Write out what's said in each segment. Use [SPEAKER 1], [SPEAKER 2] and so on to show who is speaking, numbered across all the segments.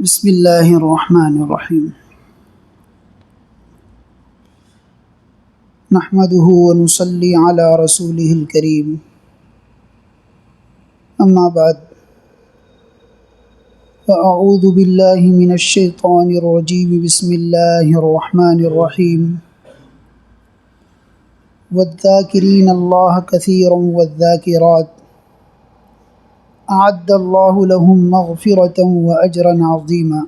[SPEAKER 1] بسم اللہ الرحمن الرحیم نحمده ونصلی علی رسولہ الکریم اما بعد فاعوذ باللہ من الشیطان الرجیم بسم اللہ الرحمن الرحیم والذاکرین اللہ کثیرا والذاکرات اعد اللہ لهم مغفرة واجرا عظیما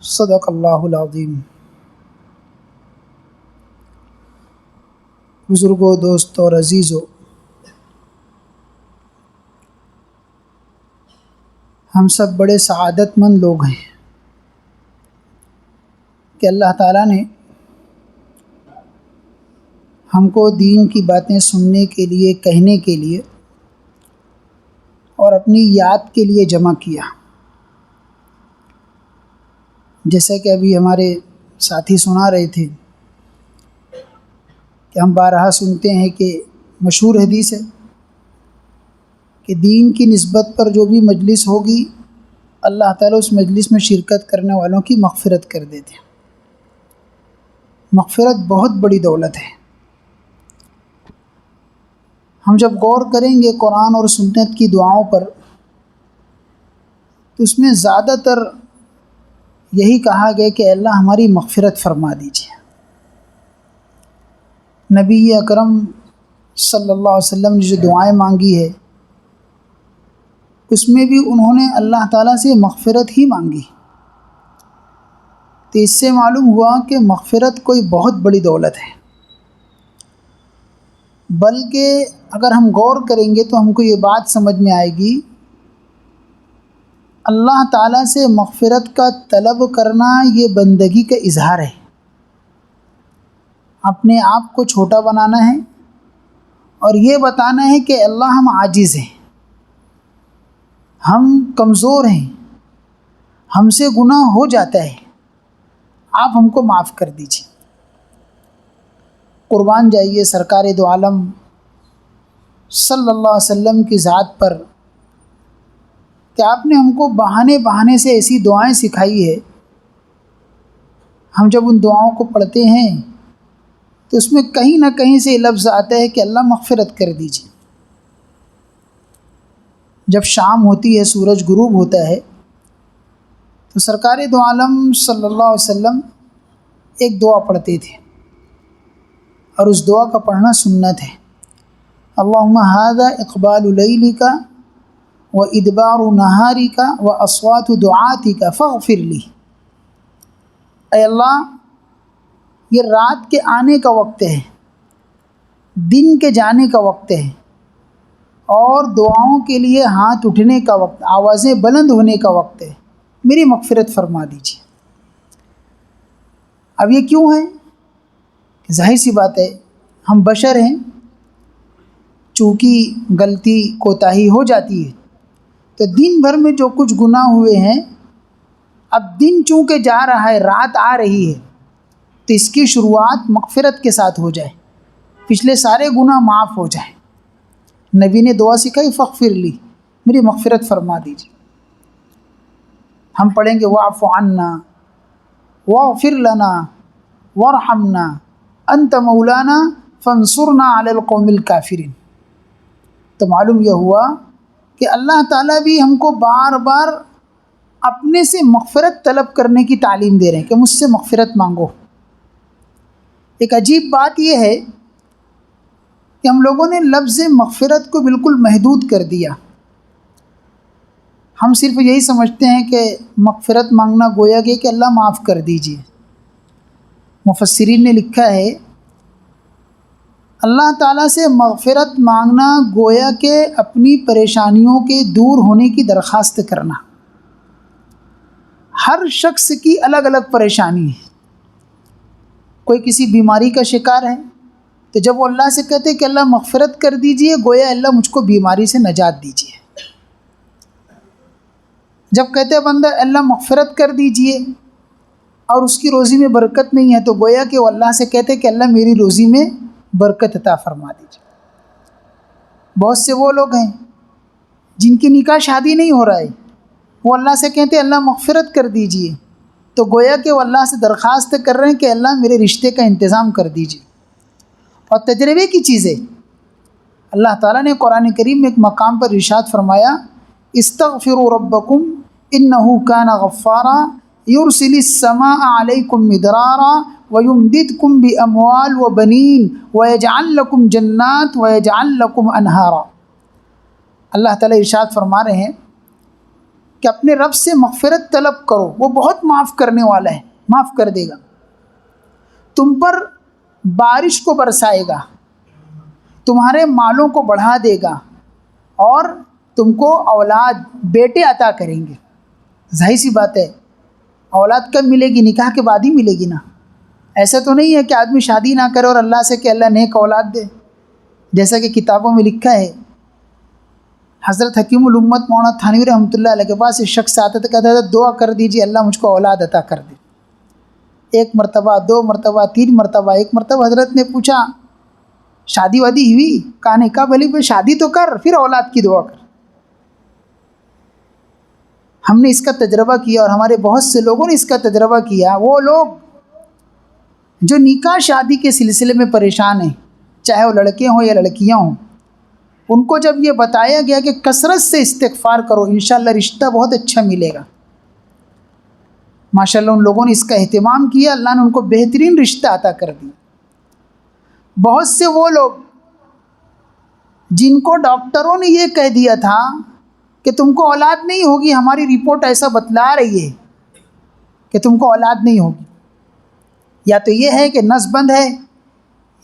[SPEAKER 1] صدق اللہ العظیم۔ بزرگوں، دوستوں اور عزیزوں، ہم سب بڑے سعادت مند لوگ ہیں کہ اللہ تعالیٰ نے ہم کو دین کی باتیں سننے کے لیے، کہنے کے لیے اور اپنی یاد کے لیے جمع کیا۔ جیسا کہ ابھی ہمارے ساتھی سنا رہے تھے کہ ہم بارہا سنتے ہیں کہ مشہور حدیث ہے کہ دین کی نسبت پر جو بھی مجلس ہوگی، اللہ تعالیٰ اس مجلس میں شرکت کرنے والوں کی مغفرت کر دیتے ہیں۔ مغفرت بہت بڑی دولت ہے۔ ہم جب غور کریں گے قرآن اور سنت کی دعاؤں پر تو اس میں زیادہ تر یہی کہا گیا کہ اللہ ہماری مغفرت فرما دیجیے۔ نبی اکرم صلی اللہ علیہ وسلم نے جو دعائیں مانگی ہے اس میں بھی انہوں نے اللہ تعالیٰ سے مغفرت ہی مانگی۔ تو اس سے معلوم ہوا کہ مغفرت کوئی بہت بڑی دولت ہے، بلکہ اگر ہم غور کریں گے تو ہم کو یہ بات سمجھ میں آئے گی، اللہ تعالیٰ سے مغفرت کا طلب کرنا یہ بندگی کا اظہار ہے۔ اپنے آپ کو چھوٹا بنانا ہے اور یہ بتانا ہے کہ اللہ ہم عاجز ہیں، ہم کمزور ہیں، ہم سے گناہ ہو جاتا ہے، آپ ہم کو معاف کر دیجیے۔ قربان جائیے سرکار دو عالم صلی اللہ علیہ وسلم کی ذات پر کہ آپ نے ہم کو بہانے سے ایسی دعائیں سکھائی ہے، ہم جب ان دعاؤں کو پڑھتے ہیں تو اس میں کہیں نہ کہیں سے یہ لفظ آتا ہے کہ اللہ مغفرت کر دیجیے۔ جب شام ہوتی ہے، سورج غروب ہوتا ہے تو سرکار دو عالم صلی اللہ علیہ وسلم ایک دعا پڑھتے تھے اور اس دعا کا پڑھنا سنت ہے۔ اللہم ھذا اقبال لیلک و ادبار نہارک و اصوات دعاتک فاغفر لی۔ اے اللہ، یہ رات کے آنے کا وقت ہے، دن کے جانے کا وقت ہے اور دعاؤں کے لیے ہاتھ اٹھنے کا وقت، آوازیں بلند ہونے کا وقت ہے، میری مغفرت فرما دیجیے۔ اب یہ کیوں ہے؟ ظاہر سی بات ہے، ہم بشر ہیں، چونکہ غلطی کوتاہی ہو جاتی ہے تو دن بھر میں جو کچھ گناہ ہوئے ہیں، اب دن چونکہ جا رہا ہے، رات آ رہی ہے تو اس کی شروعات مغفرت کے ساتھ ہو جائے، پچھلے سارے گناہ معاف ہو جائیں۔ نبی نے دعا سکھائی فاغفر لی، میری مغفرت فرما دیجیے۔ ہم پڑھیں گے واعف عنا واغفر لنا وارحمنا انت مولانا فانصرنا علی القوم الکافرین۔ تو معلوم یہ ہوا کہ اللہ تعالیٰ بھی ہم کو بار بار اپنے سے مغفرت طلب کرنے کی تعلیم دے رہے ہیں کہ مجھ سے مغفرت مانگو۔ ایک عجیب بات یہ ہے کہ ہم لوگوں نے لفظ مغفرت کو بالکل محدود کر دیا۔ ہم صرف یہی سمجھتے ہیں کہ مغفرت مانگنا گویا کہ اللہ معاف کر دیجیے۔ مفسرین نے لکھا ہے اللہ تعالیٰ سے مغفرت مانگنا گویا کہ اپنی پریشانیوں کے دور ہونے کی درخواست کرنا۔ ہر شخص کی الگ الگ پریشانی ہے، کوئی کسی بیماری کا شکار ہے تو جب وہ اللہ سے کہتے کہ اللہ مغفرت کر دیجئے، گویا اللہ مجھ کو بیماری سے نجات دیجئے۔ جب کہتے بندہ اللہ مغفرت کر دیجئے اور اس کی روزی میں برکت نہیں ہے تو گویا کہ وہ اللہ سے کہتے کہ اللہ میری روزی میں برکت عطا فرما دیجئے۔ بہت سے وہ لوگ ہیں جن کی نکاح شادی نہیں ہو رہا ہے، وہ اللہ سے کہتے ہیں اللہ مغفرت کر دیجئے، تو گویا کہ وہ اللہ سے درخواست کر رہے ہیں کہ اللہ میرے رشتے کا انتظام کر دیجئے۔ اور تجربے کی چیزیں اللہ تعالیٰ نے قرآن کریم میں ایک مقام پر ارشاد فرمایا، استغفروا ربکم انہ کان غفارا یرسل السماء علیکم مدرارا ویمددکم باموال وبنین ویجعل لکم جنات ویجعل لکم انہارا۔ اللہ تعالیٰ ارشاد فرما رہے ہیں کہ اپنے رب سے مغفرت طلب کرو، وہ بہت معاف کرنے والا ہے، معاف کر دے گا، تم پر بارش کو برسائے گا، تمہارے مالوں کو بڑھا دے گا، اور تم کو اولاد بیٹے عطا کریں گے۔ ظاہر سی بات ہے اولاد کب ملے گی؟ نکاح کے بعد ہی ملے گی نا۔ ایسا تو نہیں ہے کہ آدمی شادی نہ کرے اور اللہ سے کہ اللہ نیک اولاد دے، جیسا کہ کتابوں میں لکھا ہے۔ حضرت حکیم الامت مولانا تھانوی رحمۃ اللہ علیہ کے پاس ایک شخص آتا تھا، کہتا تھا دعا کر دیجیے اللہ مجھ کو اولاد عطا کر دے۔ ایک مرتبہ، دو مرتبہ، تین مرتبہ، ایک مرتبہ حضرت نے پوچھا شادی وادی ہوئی؟ کہا نہیں۔ کہا بھلی پھر شادی تو کر، پھر اولاد کی دعا کر۔ ہم نے اس کا تجربہ کیا اور ہمارے بہت سے لوگوں نے اس کا تجربہ کیا۔ وہ لوگ جو نکاح شادی کے سلسلے میں پریشان ہیں، چاہے وہ لڑکے ہوں یا لڑکیاں ہوں، ان کو جب یہ بتایا گیا کہ کثرت سے استغفار کرو انشاءاللہ رشتہ بہت اچھا ملے گا، ماشاءاللہ ان لوگوں نے اس کا اہتمام کیا، اللہ نے ان کو بہترین رشتہ عطا کر دیا۔ بہت سے وہ لوگ جن کو ڈاکٹروں نے یہ کہہ دیا تھا کہ تم کو اولاد نہیں ہوگی، ہماری رپورٹ ایسا بتلا رہی ہے کہ تم کو اولاد نہیں ہوگی، یا تو یہ ہے کہ نس بند ہے،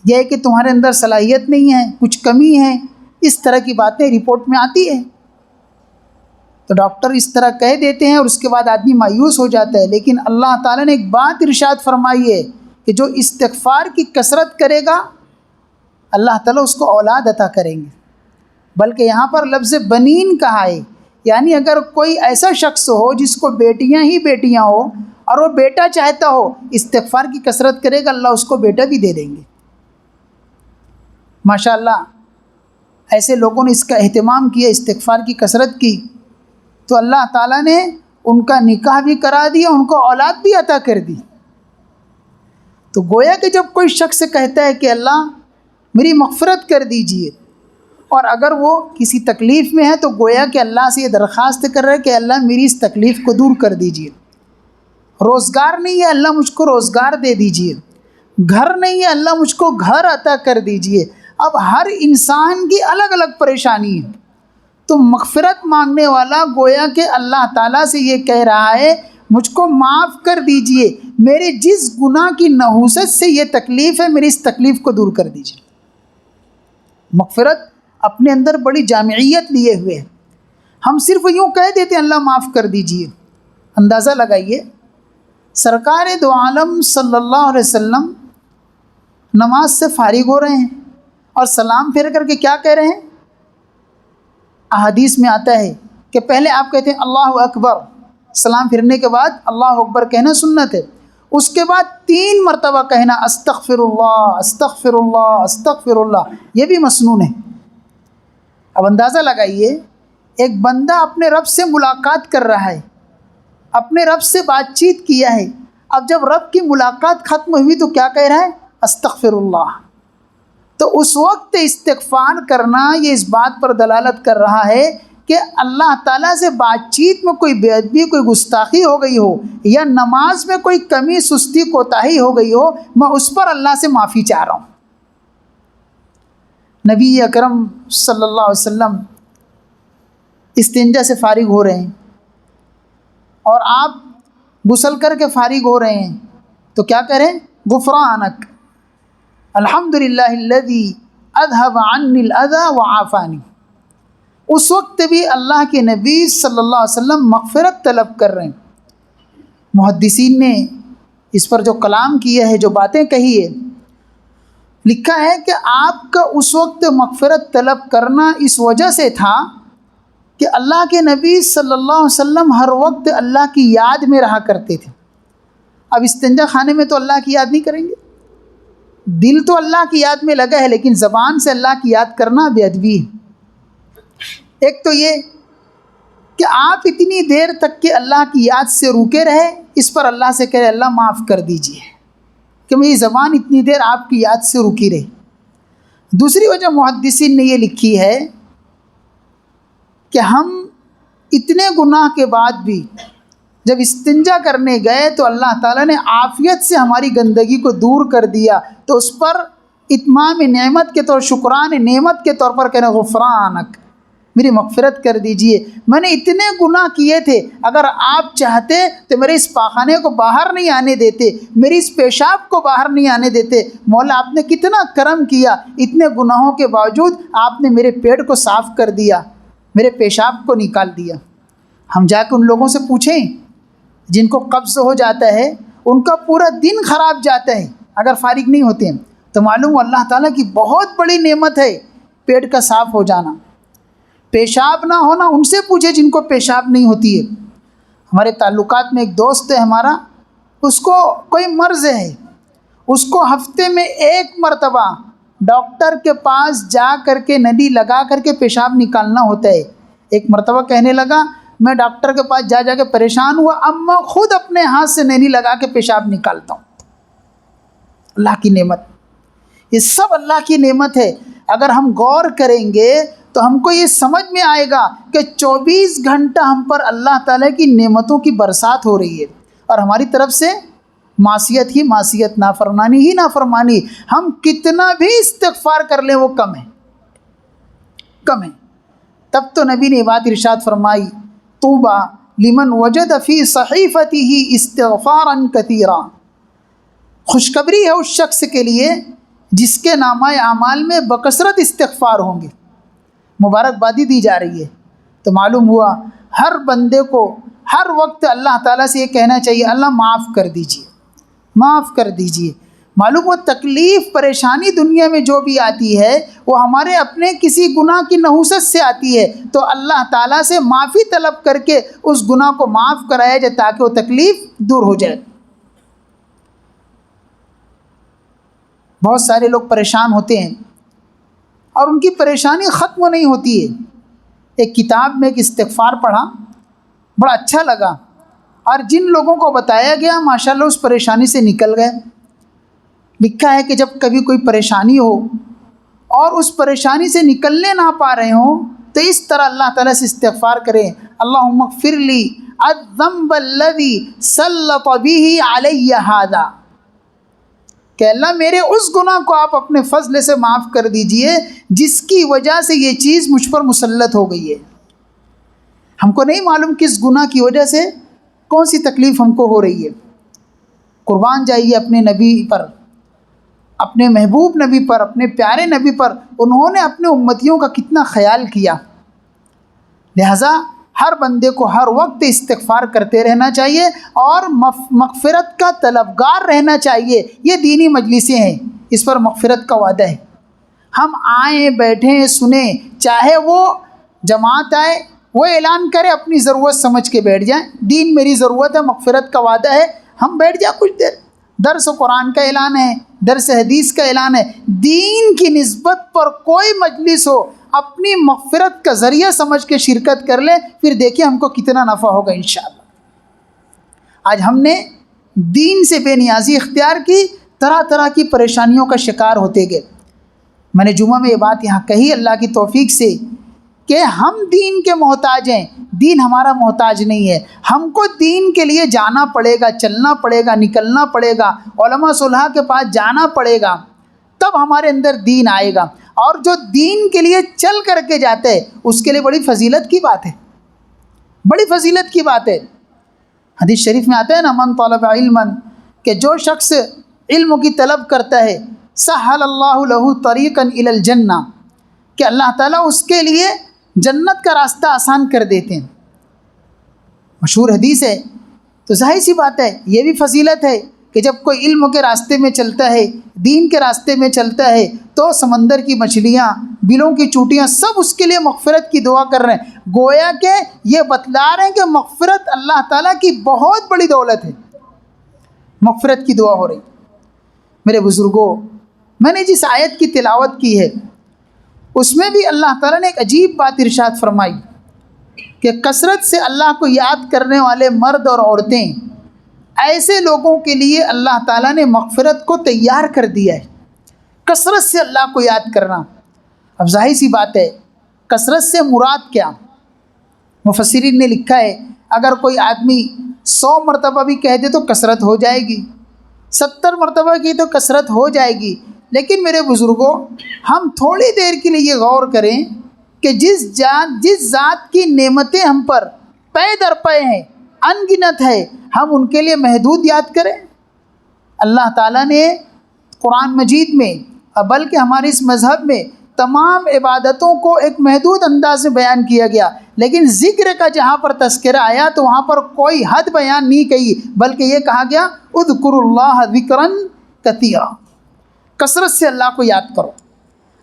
[SPEAKER 1] یہ ہے کہ تمہارے اندر صلاحیت نہیں ہے، کچھ کمی ہے، اس طرح کی باتیں رپورٹ میں آتی ہے۔ تو ڈاکٹر اس طرح کہہ دیتے ہیں اور اس کے بعد آدمی مایوس ہو جاتا ہے، لیکن اللہ تعالیٰ نے ایک بات ارشاد فرمائی ہے کہ جو استغفار کی کثرت کرے گا اللہ تعالیٰ اس کو اولاد عطا کریں گے۔ بلکہ یہاں پر لفظ بنین کہا ہے، یعنی اگر کوئی ایسا شخص ہو جس کو بیٹیاں ہی بیٹیاں ہو اور وہ بیٹا چاہتا ہو، استغفار کی کثرت کرے گا اللہ اس کو بیٹا بھی دے دیں گے۔ ماشاءاللہ ایسے لوگوں نے اس کا اہتمام کیا، استغفار کی کثرت کی، تو اللہ تعالیٰ نے ان کا نکاح بھی کرا دیا، ان کو اولاد بھی عطا کر دی۔ تو گویا کہ جب کوئی شخص کہتا ہے کہ اللہ میری مغفرت کر دیجئے، اور اگر وہ کسی تکلیف میں ہے تو گویا کہ اللہ سے یہ درخواست کر رہا ہے کہ اللہ میری اس تکلیف کو دور کر دیجئے۔ روزگار نہیں ہے اللہ مجھ کو روزگار دے دیجئے، گھر نہیں ہے اللہ مجھ کو گھر عطا کر دیجئے۔ اب ہر انسان کی الگ الگ پریشانی ہے، تو مغفرت مانگنے والا گویا کہ اللہ تعالیٰ سے یہ کہہ رہا ہے مجھ کو معاف کر دیجئے، میرے جس گناہ کی نحوست سے یہ تکلیف ہے میری اس تکلیف کو دور کر دیجئے۔ مغفرت اپنے اندر بڑی جامعیت لیے ہوئے ہے۔ ہم صرف یوں کہہ دیتے ہیں اللہ معاف کر دیجئے۔ اندازہ لگائیے سرکار دو عالم صلی اللہ علیہ وسلم نماز سے فارغ ہو رہے ہیں اور سلام پھیر کر کے کیا کہہ رہے ہیں؟ احادیث میں آتا ہے کہ پہلے آپ کہتے ہیں اللہ اکبر، سلام پھرنے کے بعد اللہ اکبر کہنا سنت ہے، اس کے بعد 3 مرتبہ کہنا استغفر اللہ استغفر اللہ استغفر اللہ، یہ بھی مسنون ہے۔ اب اندازہ لگائیے ایک بندہ اپنے رب سے ملاقات کر رہا ہے، اپنے رب سے بات چیت کیا ہے، اب جب رب کی ملاقات ختم ہوئی تو کیا کہہ رہا ہے؟ استغفر اللہ۔ تو اس وقت استغفار کرنا یہ اس بات پر دلالت کر رہا ہے کہ اللہ تعالیٰ سے بات چیت میں کوئی بے ادبی، کوئی گستاخی ہو گئی ہو، یا نماز میں کوئی کمی سستی کوتاہی ہو گئی ہو، میں اس پر اللہ سے معافی چاہ رہا ہوں۔ نبی اکرم صلی اللہ علیہ وسلم استنجا سے فارغ ہو رہے ہیں اور آپ غسل کر کے فارغ ہو رہے ہیں تو کیا کریں؟ غفرانک الحمدللہ الذی اذھب عنی الاذی وعافانی۔ اس وقت بھی اللہ کے نبی صلی اللہ علیہ وسلم مغفرت طلب کر رہے ہیں۔ محدثین نے اس پر جو کلام کیا ہے، جو باتیں کہی ہے، لکھا ہے کہ آپ کا اس وقت مغفرت طلب کرنا اس وجہ سے تھا کہ اللہ کے نبی صلی اللہ علیہ وسلم ہر وقت اللہ کی یاد میں رہا کرتے تھے۔ اب استنجا خانے میں تو اللہ کی یاد نہیں کریں گے، دل تو اللہ کی یاد میں لگا ہے لیکن زبان سے اللہ کی یاد کرنا بے ادبی ہے۔ ایک تو یہ کہ آپ اتنی دیر تک کہ اللہ کی یاد سے روکے رہے، اس پر اللہ سے کہے اللہ معاف کر دیجئے کہ میری زبان اتنی دیر آپ کی یاد سے رکی رہی۔ دوسری وجہ محدثین نے یہ لکھی ہے کہ ہم اتنے گناہ کے بعد بھی جب استنجا کرنے گئے تو اللہ تعالیٰ نے عافیت سے ہماری گندگی کو دور کر دیا، تو اس پر اتمام نعمت کے طور، شکران نعمت کے طور پر کہنا غفرانک، میری مغفرت کر دیجئے، میں نے اتنے گناہ کیے تھے، اگر آپ چاہتے تو میرے اس پاخانے کو باہر نہیں آنے دیتے، میری اس پیشاب کو باہر نہیں آنے دیتے، مولا آپ نے کتنا کرم کیا، اتنے گناہوں کے باوجود آپ نے میرے پیٹ کو صاف کر دیا، میرے پیشاب کو نکال دیا۔ ہم جا کے ان لوگوں سے پوچھیں جن کو قبض ہو جاتا ہے، ان کا پورا دن خراب جاتا ہے اگر فارغ نہیں ہوتے ہیں، تو معلوم ہو اللہ تعالیٰ کی بہت بڑی نعمت ہے پیٹ کا صاف ہو جانا۔ پیشاب نہ ہونا ان سے پوچھے جن کو پیشاب نہیں ہوتی ہے۔ ہمارے تعلقات میں ایک دوست ہے ہمارا، اس کو کوئی مرض ہے، اس کو ہفتے میں 1 مرتبہ ڈاکٹر کے پاس جا کر کے نلی لگا کر کے پیشاب نکالنا ہوتا ہے۔ ایک مرتبہ کہنے لگا میں ڈاکٹر کے پاس جا کے پریشان ہوا، اب میں خود اپنے ہاتھ سے نلی لگا کے پیشاب نکالتا ہوں۔ اللہ کی نعمت، یہ سب اللہ کی نعمت ہے۔ اگر ہم غور کریں گے تو ہم کو یہ سمجھ میں آئے گا کہ 24 گھنٹہ ہم پر اللہ تعالیٰ کی نعمتوں کی برسات ہو رہی ہے، اور ہماری طرف سے معصیت ہی معصیت، نافرمانی ہی نافرمانی۔ ہم کتنا بھی استغفار کر لیں وہ کم ہے، کم ہے۔ تب تو نبی نے یہ بات ارشاد فرمائی طوبی لمن وجد فی صحیفته استغفارا کثیرا، خوشخبری ہے اس شخص کے لیے جس کے نامہ اعمال میں بکثرت استغفار ہوں گے، مبارکبادی دی جا رہی ہے۔ تو معلوم ہوا ہر بندے کو ہر وقت اللہ تعالیٰ سے یہ کہنا چاہیے اللہ معاف کر دیجیے، معاف کر دیجیے۔ معلوم ہو تکلیف پریشانی دنیا میں جو بھی آتی ہے وہ ہمارے اپنے کسی گناہ کی نحوست سے آتی ہے، تو اللہ تعالیٰ سے معافی طلب کر کے اس گناہ کو معاف کرایا جائے تاکہ وہ تکلیف دور ہو جائے۔ بہت سارے لوگ پریشان ہوتے ہیں اور ان کی پریشانی ختم نہیں ہوتی ہے۔ ایک کتاب میں ایک استغفار پڑھا، بڑا اچھا لگا، اور جن لوگوں کو بتایا گیا ماشاءاللہ اس پریشانی سے نکل گئے۔ لکھا ہے کہ جب کبھی کوئی پریشانی ہو اور اس پریشانی سے نکلنے نہ پا رہے ہوں تو اس طرح اللہ تعالیٰ سے استغفار کریں اللہم اغفر لی الذنب الذی سلط به علی ھذا، کہ اللہ میرے اس گناہ کو آپ اپنے فضل سے معاف کر دیجئے جس کی وجہ سے یہ چیز مجھ پر مسلط ہو گئی ہے۔ ہم کو نہیں معلوم کس گناہ کی وجہ سے کون سی تکلیف ہم کو ہو رہی ہے۔ قربان جائیے اپنے نبی پر، اپنے محبوب نبی پر، اپنے پیارے نبی پر، انہوں نے اپنے امتیوں کا کتنا خیال کیا۔ لہٰذا ہر بندے کو ہر وقت استغفار کرتے رہنا چاہیے اور مغفرت کا طلبگار رہنا چاہیے۔ یہ دینی مجلسیں ہیں، اس پر مغفرت کا وعدہ ہے۔ ہم آئیں بیٹھیں سنیں، چاہے وہ جماعت آئے وہ اعلان کرے اپنی ضرورت سمجھ کے بیٹھ جائیں، دین میری ضرورت ہے، مغفرت کا وعدہ ہے، ہم بیٹھ جائیں کچھ دیر، درس و قرآن کا اعلان ہے، درس حدیث کا اعلان ہے، دین کی نسبت پر کوئی مجلس ہو اپنی مغفرت کا ذریعہ سمجھ کے شرکت کر لیں، پھر دیکھیں ہم کو کتنا نفع ہوگا انشاءاللہ۔ آج ہم نے دین سے بے نیازی اختیار کی، طرح طرح کی پریشانیوں کا شکار ہوتے گئے۔ میں نے جمعہ میں یہ بات یہاں کہی اللہ کی توفیق سے کہ ہم دین کے محتاج ہیں، دین ہمارا محتاج نہیں ہے۔ ہم کو دین کے لیے جانا پڑے گا، چلنا پڑے گا، نکلنا پڑے گا، علماء صلحاء کے پاس جانا پڑے گا، تب ہمارے اندر دین آئے گا۔ اور جو دین کے لیے چل کر کے جاتے ہیں اس کے لیے بڑی فضیلت کی بات ہے، بڑی فضیلت کی بات ہے۔ حدیث شریف میں آتا ہے نا من طلب علما، کہ جو شخص علم کی طلب کرتا ہے سہل اللہ لہ طریقا الی الجنہ، کہ اللہ تعالیٰ اس کے لیے جنت کا راستہ آسان کر دیتے ہیں۔ مشہور حدیث ہے، تو ظاہر سی بات ہے یہ بھی فضیلت ہے کہ جب کوئی علم کے راستے میں چلتا ہے، دین کے راستے میں چلتا ہے، تو سمندر کی مچھلیاں، بلوں کی چوٹیاں سب اس کے لیے مغفرت کی دعا کر رہے ہیں، گویا کہ یہ بتلا رہے ہیں کہ مغفرت اللہ تعالیٰ کی بہت بڑی دولت ہے، مغفرت کی دعا ہو رہی۔ میرے بزرگوں، میں نے جس آیت کی تلاوت کی ہے اس میں بھی اللہ تعالیٰ نے ایک عجیب بات ارشاد فرمائی کہ کثرت سے اللہ کو یاد کرنے والے مرد اور عورتیں، ایسے لوگوں کے لیے اللہ تعالیٰ نے مغفرت کو تیار کر دیا ہے۔ کثرت سے اللہ کو یاد کرنا، اب ظاہر سی بات ہے کثرت سے مراد کیا؟ مفسرین نے لکھا ہے اگر کوئی آدمی 100 مرتبہ بھی کہہ دے تو کثرت ہو جائے گی، 70 مرتبہ کی تو کثرت ہو جائے گی، لیکن میرے بزرگوں ہم تھوڑی دیر کے لیے یہ غور کریں کہ جس ذات کی نعمتیں ہم پر پے در پے ہیں، ان گنت ہے، ہم ان کے لیے محدود یاد کریں۔ اللہ تعالیٰ نے قرآن مجید میں بلکہ ہمارے اس مذہب میں تمام عبادتوں کو ایک محدود انداز میں بیان کیا گیا، لیکن ذکر کا جہاں پر تذکرہ آیا تو وہاں پر کوئی حد بیان نہیں کی، بلکہ یہ کہا گیا اذکروا اللہ ذکرا کثیرا، کثرت سے اللہ کو یاد کرو۔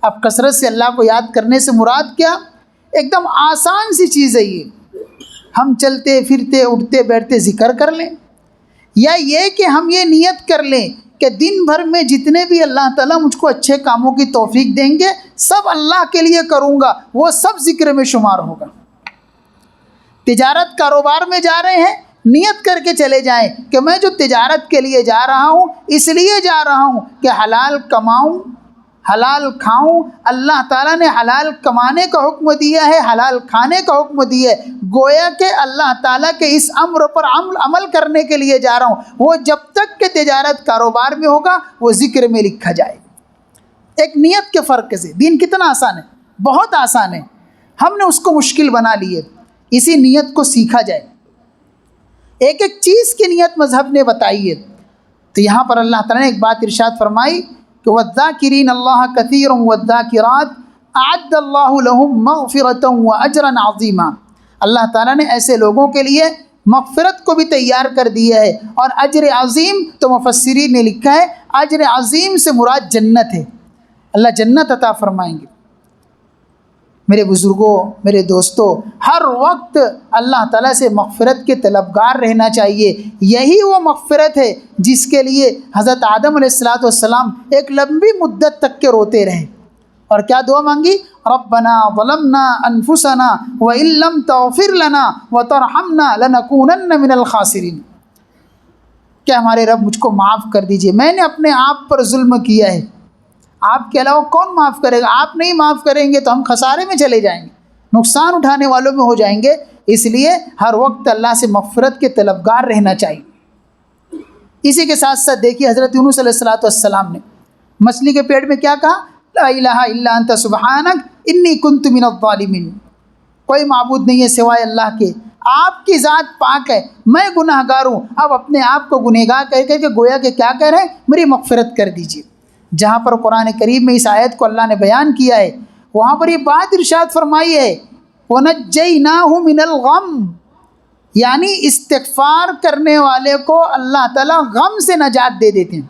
[SPEAKER 1] اب کثرت سے اللہ کو یاد کرنے سے مراد کیا؟ ایک دم آسان سی چیز ہے یہ، ہم چلتے پھرتے اٹھتے بیٹھتے ذکر کر لیں، یا یہ کہ ہم یہ نیت کر لیں کہ دن بھر میں جتنے بھی اللہ تعالیٰ مجھ کو اچھے کاموں کی توفیق دیں گے سب اللہ کے لیے کروں گا، وہ سب ذکر میں شمار ہوگا۔ تجارت کاروبار میں جا رہے ہیں، نیت کر کے چلے جائیں کہ میں جو تجارت کے لیے جا رہا ہوں اس لیے جا رہا ہوں کہ حلال کماؤں، حلال کھاؤں۔ اللہ تعالیٰ نے حلال کمانے کا حکم دیا ہے، حلال کھانے کا حکم دیا ہے، گویا کہ اللہ تعالیٰ کے اس امر پر عمل کرنے کے لیے جا رہا ہوں۔ وہ جب تک کہ تجارت کاروبار میں ہوگا وہ ذکر میں لکھا جائے گا۔ ایک نیت کے فرق سے دین کتنا آسان ہے، بہت آسان ہے، ہم نے اس کو مشکل بنا لی ہے۔ اسی نیت کو سیکھا جائے، ایک ایک چیز کی نیت مذہب نے بتائی ہے۔ تو یہاں پر اللہ تعالیٰ نے ایک بات ارشاد فرمائی کہ وَالذَّاكِرِينَ اللَّهَ كَثِيرًا وَالذَّاكِرَاتِ أَعَدَّ اللَّهُ لَهُم مَّغْفِرَةً وَأَجْرًا عَظِيمًا، اللہ تعالیٰ نے ایسے لوگوں کے لیے مغفرت کو بھی تیار کر دیا ہے اور اجر عظیم، تو مفسرین نے لکھا ہے اجر عظیم سے مراد جنت ہے، اللہ جنت عطا فرمائیں گے۔ میرے بزرگوں، میرے دوستوں، ہر وقت اللہ تعالیٰ سے مغفرت کے طلبگار رہنا چاہیے۔ یہی وہ مغفرت ہے جس کے لیے حضرت آدم علیہ السلام ایک لمبی مدت تک کے روتے رہے، اور کیا دعا مانگی؟ ربنا ظلمنا انفسنا وان لم تغفر لنا وترحمنا لنکونن من الخاسرین، کہ ہمارے رب مجھ کو معاف کر دیجئے، میں نے اپنے آپ پر ظلم کیا ہے، آپ کے علاوہ کون معاف کرے گا؟ آپ نہیں معاف کریں گے تو ہم خسارے میں چلے جائیں گے، نقصان اٹھانے والوں میں ہو جائیں گے۔ اس لیے ہر وقت اللہ سے مغفرت کے طلبگار رہنا چاہیے۔ اسی کے ساتھ ساتھ دیکھیے حضرت یونس علیہ السلام نے مچھلی کے پیٹ میں کیا کہا؟ لا الہ الا انت سبحانک انی کنت من الظالمین، کوئی معبود نہیں ہے سوائے اللہ کے، آپ کی ذات پاک ہے، میں گناہ گار ہوں۔ اب اپنے آپ کو گنہگار کہہ کے گویا کہ کیا کہہ رہے ہیں؟ میری مغفرت کر دیجیے۔ جہاں پر قرآن کریم میں اس آیت کو اللہ نے بیان کیا ہے وہاں پر یہ بات ارشاد فرمائی ہے وَنَجَّيْنَاهُ مِنَ الْغَمِّ، یعنی استغفار کرنے والے کو اللہ تعالیٰ غم سے نجات دے دیتے ہیں۔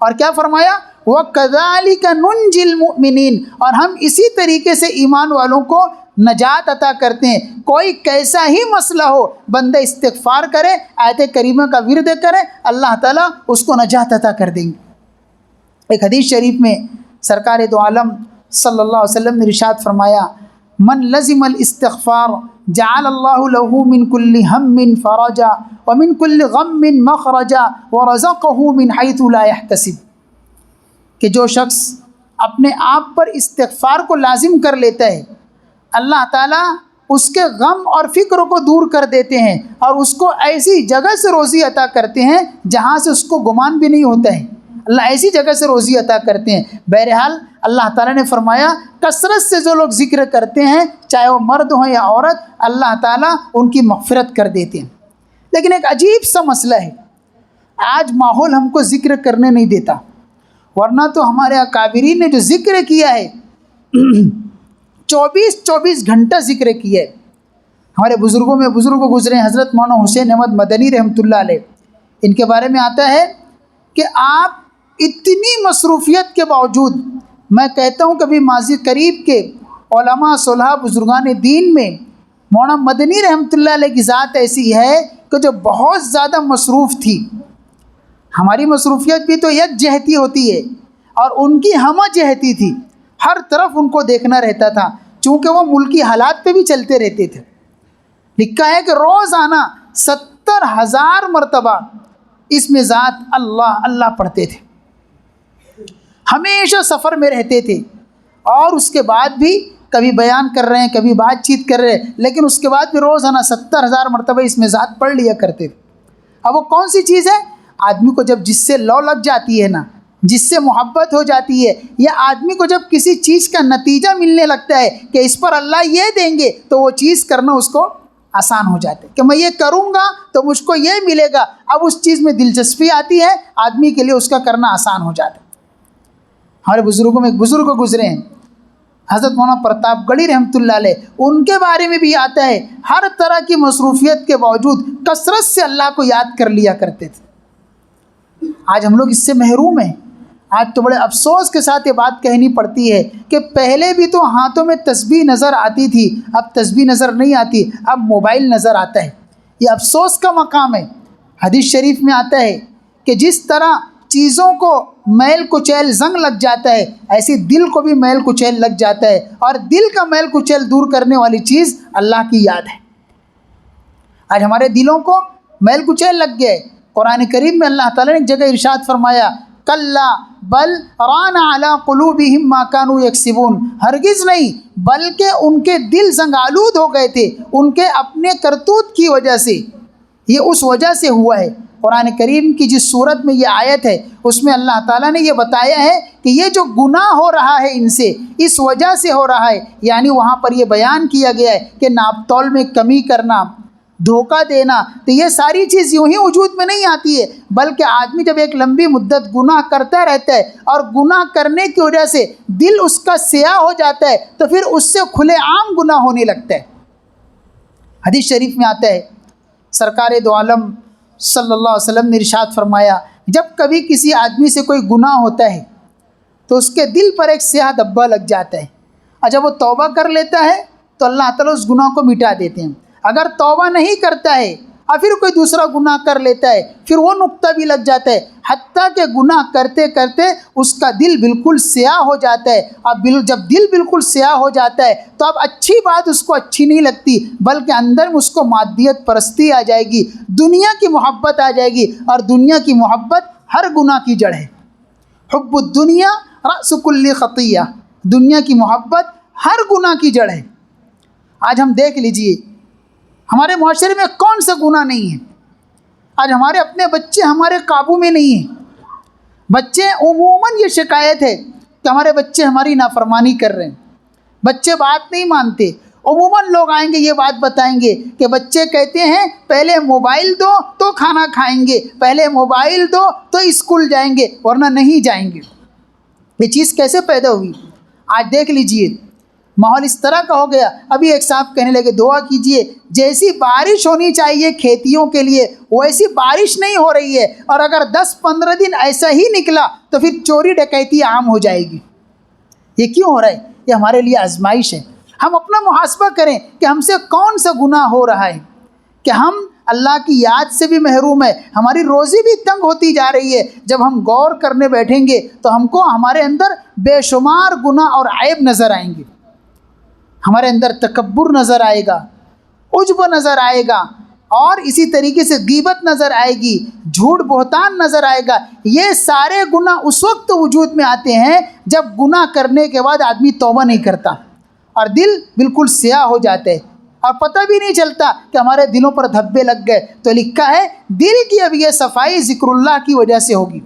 [SPEAKER 1] اور کیا فرمایا؟ وَكَذَلِكَ نُنْجِي الْمُؤْمِنِينَ، اور ہم اسی طریقے سے ایمان والوں کو نجات عطا کرتے ہیں۔ کوئی کیسا ہی مسئلہ ہو، بندہ استغفار کرے، آیت کریمہ کا ورد کرے، اللہ تعالیٰ اس کو نجات عطا کر دیں گے۔ ایک حدیث شریف میں سرکار دو عالم صلی اللہ علیہ وسلم نے ارشاد فرمایا من لزم الاستغفار جعل اللہ له من كل هم فرجا ومن كل غم مخرجا ورزقه من حيث لا يحتسب، کہ جو شخص اپنے آپ پر استغفار کو لازم کر لیتا ہے اللہ تعالیٰ اس کے غم اور فکر کو دور کر دیتے ہیں اور اس کو ایسی جگہ سے روزی عطا کرتے ہیں جہاں سے اس کو گمان بھی نہیں ہوتا ہے، اللہ ایسی جگہ سے روزی عطا کرتے ہیں۔ بہرحال اللہ تعالیٰ نے فرمایا کثرت سے جو لوگ ذکر کرتے ہیں چاہے وہ مرد ہوں یا عورت، اللہ تعالیٰ ان کی مغفرت کر دیتے ہیں۔ لیکن ایک عجیب سا مسئلہ ہے، آج ماحول ہم کو ذکر کرنے نہیں دیتا، ورنہ تو ہمارے اکابرین نے جو ذکر کیا ہے 24 گھنٹہ ذکر کیا ہے۔ ہمارے بزرگوں میں بزرگ گزرے حضرت مولانا حسین احمد مدنی رحمۃ اللہ علیہ، ان کے بارے میں آتا ہے کہ آپ اتنی مصروفیت کے باوجود، میں کہتا ہوں کبھی ماضی قریب کے علماء صلحاء بزرگان دین میں مولانا مدنی رحمۃ اللہ علیہ کی ذات ایسی ہے کہ جو بہت زیادہ مصروف تھی۔ ہماری مصروفیت بھی تو یک جہتی ہوتی ہے اور ان کی ہمہ جہتی تھی، ہر طرف ان کو دیکھنا رہتا تھا، چونکہ وہ ملکی حالات پہ بھی چلتے رہتے تھے۔ لکھا ہے کہ روزانہ 70,000 مرتبہ اس میں ذات اللہ اللہ پڑھتے تھے، ہمیشہ سفر میں رہتے تھے، اور اس کے بعد بھی کبھی بیان کر رہے ہیں کبھی بات چیت کر رہے ہیں، لیکن اس کے بعد بھی روزانہ 70,000 مرتبہ اس میں ذات پڑھ لیا کرتے تھے۔ اب وہ کون سی چیز ہے؟ آدمی کو جب جس سے لو لگ جاتی ہے نا، جس سے محبت ہو جاتی ہے، یا آدمی کو جب کسی چیز کا نتیجہ ملنے لگتا ہے کہ اس پر اللہ یہ دیں گے، تو وہ چیز کرنا اس کو آسان ہو جاتا ہے کہ میں یہ کروں گا تو مجھ کو یہ ملے گا۔ اب اس چیز میں دلچسپی آتی ہے، آدمی کے لیے اس کا کرنا آسان ہو جاتا ہے۔ ہمارے بزرگوں میں ایک بزرگ گزرے ہیں، حضرت مولانا پرتاپ گڑھی رحمۃ اللہ علیہ، ان کے بارے میں بھی آتا ہے ہر طرح کی مصروفیت کے باوجود کثرت سے اللہ کو یاد کر لیا کرتے تھے۔ آج ہم لوگ اس سے محروم ہیں۔ آج تو بڑے افسوس کے ساتھ یہ بات کہنی پڑتی ہے کہ پہلے بھی تو ہاتھوں میں تسبیح نظر آتی تھی، اب تسبیح نظر نہیں آتی، اب موبائل نظر آتا ہے۔ یہ افسوس کا مقام ہے۔ حدیث شریف میں آتا ہے کہ جس طرح چیزوں کو میل کچیل زنگ لگ جاتا ہے، ایسی دل کو بھی میل کچیل لگ جاتا ہے، اور دل کا میل کچیل دور کرنے والی چیز اللہ کی یاد ہے۔ آج ہمارے دلوں کو میل کچیل لگ گئے۔ قرآن کریم میں اللہ تعالیٰ نے ایک جگہ ارشاد فرمایا، کلا بل ران علی قلوبہم ما کانوا یکسبون، ہرگز نہیں بلکہ ان کے دل زنگ آلود ہو گئے تھے ان کے اپنے کرتوت کی وجہ سے۔ یہ اس وجہ سے ہوا ہے۔ قرآن کریم کی جس صورت میں یہ آیت ہے اس میں اللہ تعالیٰ نے یہ بتایا ہے کہ یہ جو گناہ ہو رہا ہے ان سے، اس وجہ سے ہو رہا ہے، یعنی وہاں پر یہ بیان کیا گیا ہے کہ ناپ تول میں کمی کرنا، دھوکہ دینا، تو یہ ساری چیز یوں ہی وجود میں نہیں آتی ہے، بلکہ آدمی جب ایک لمبی مدت گناہ کرتا رہتا ہے اور گناہ کرنے کی وجہ سے دل اس کا سیاہ ہو جاتا ہے، تو پھر اس سے کھلے عام گناہ ہونے لگتا ہے۔ حدیث شریف میں آتا ہے، سرکار دو عالم صلی اللہ علیہ وسلم نے ارشاد فرمایا، جب کبھی کسی آدمی سے کوئی گناہ ہوتا ہے تو اس کے دل پر ایک سیاہ دھبا لگ جاتا ہے، اور جب وہ توبہ کر لیتا ہے تو اللہ تعالیٰ اس گناہ کو مٹا دیتے ہیں۔ اگر توبہ نہیں کرتا ہے اور پھر کوئی دوسرا گناہ کر لیتا ہے، پھر وہ نقطہ بھی لگ جاتا ہے، حتیٰ کہ گناہ کرتے کرتے اس کا دل بالکل سیاہ ہو جاتا ہے۔ اب جب دل بالکل سیاہ ہو جاتا ہے تو اب اچھی بات اس کو اچھی نہیں لگتی، بلکہ اندر میں اس کو مادیت پرستی آ جائے گی، دنیا کی محبت آ جائے گی، اور دنیا کی محبت ہر گناہ کی جڑ ہے۔ حب الدنیا رأس کل خطیہ، دنیا کی محبت ہر گناہ کی جڑ ہے۔ آج ہم دیکھ لیجئے ہمارے معاشرے میں کون سا گناہ نہیں ہے۔ آج ہمارے اپنے بچے ہمارے قابو میں نہیں ہیں۔ بچے عموماً یہ شکایت ہے کہ ہمارے بچے ہماری نافرمانی کر رہے ہیں، بچے بات نہیں مانتے۔ عموماً لوگ آئیں گے یہ بات بتائیں گے کہ بچے کہتے ہیں پہلے موبائل دو تو کھانا کھائیں گے، پہلے موبائل دو تو اسکول جائیں گے، ورنہ نہیں جائیں گے۔ یہ چیز کیسے پیدا ہوئی؟ آج دیکھ لیجئے ماحول اس طرح کا ہو گیا۔ ابھی ایک صاحب کہنے لگے دعا کیجئے، جیسی بارش ہونی چاہیے کھیتیوں کے لیے ویسی بارش نہیں ہو رہی ہے، اور اگر 10-15 دن ایسا ہی نکلا تو پھر چوری ڈکیتی عام ہو جائے گی۔ یہ کیوں ہو رہا ہے؟ یہ ہمارے لیے آزمائش ہے۔ ہم اپنا محاسبہ کریں کہ ہم سے کون سا گناہ ہو رہا ہے کہ ہم اللہ کی یاد سے بھی محروم ہے، ہماری روزی بھی تنگ ہوتی جا رہی ہے۔ جب ہم غور کرنے بیٹھیں گے تو ہم کو ہمارے اندر بے شمار گناہ اور عیب نظر آئیں گے۔ ہمارے اندر تکبر نظر آئے گا، عجب نظر آئے گا، اور اسی طریقے سے غیبت نظر آئے گی، جھوٹ بہتان نظر آئے گا۔ یہ سارے گناہ اس وقت وجود میں آتے ہیں جب گناہ کرنے کے بعد آدمی توبہ نہیں کرتا اور دل بالکل سیاہ ہو جاتا ہے، اور پتہ بھی نہیں چلتا کہ ہمارے دلوں پر دھبے لگ گئے۔ تو لکھا ہے دل کی اب یہ صفائی ذکر اللہ کی وجہ سے ہوگی۔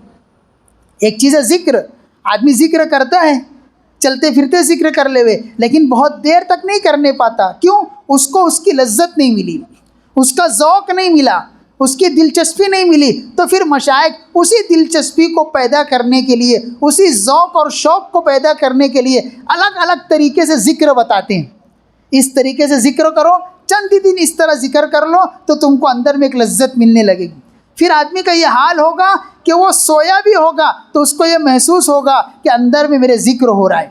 [SPEAKER 1] ایک چیز ہے ذکر، آدمی ذکر کرتا ہے، چلتے پھرتے ذکر کر لے وے، لیکن بہت دیر تک نہیں کرنے پاتا۔ کیوں؟ اس کو اس کی لذت نہیں ملی، اس کا ذوق نہیں ملا، اس کی دلچسپی نہیں ملی۔ تو پھر مشائخ اسی دلچسپی کو پیدا کرنے کے لیے، اسی ذوق اور شوق کو پیدا کرنے کے لیے الگ الگ طریقے سے ذکر بتاتے ہیں۔ اس طریقے سے ذکر کرو، چند دن اس طرح ذکر کر لو تو تم کو اندر میں ایک لذت ملنے لگے گی۔ پھر آدمی کا یہ حال ہوگا کہ وہ سویا بھی ہوگا تو اس کو یہ محسوس ہوگا کہ اندر میں میرے ذکر ہو رہا ہے،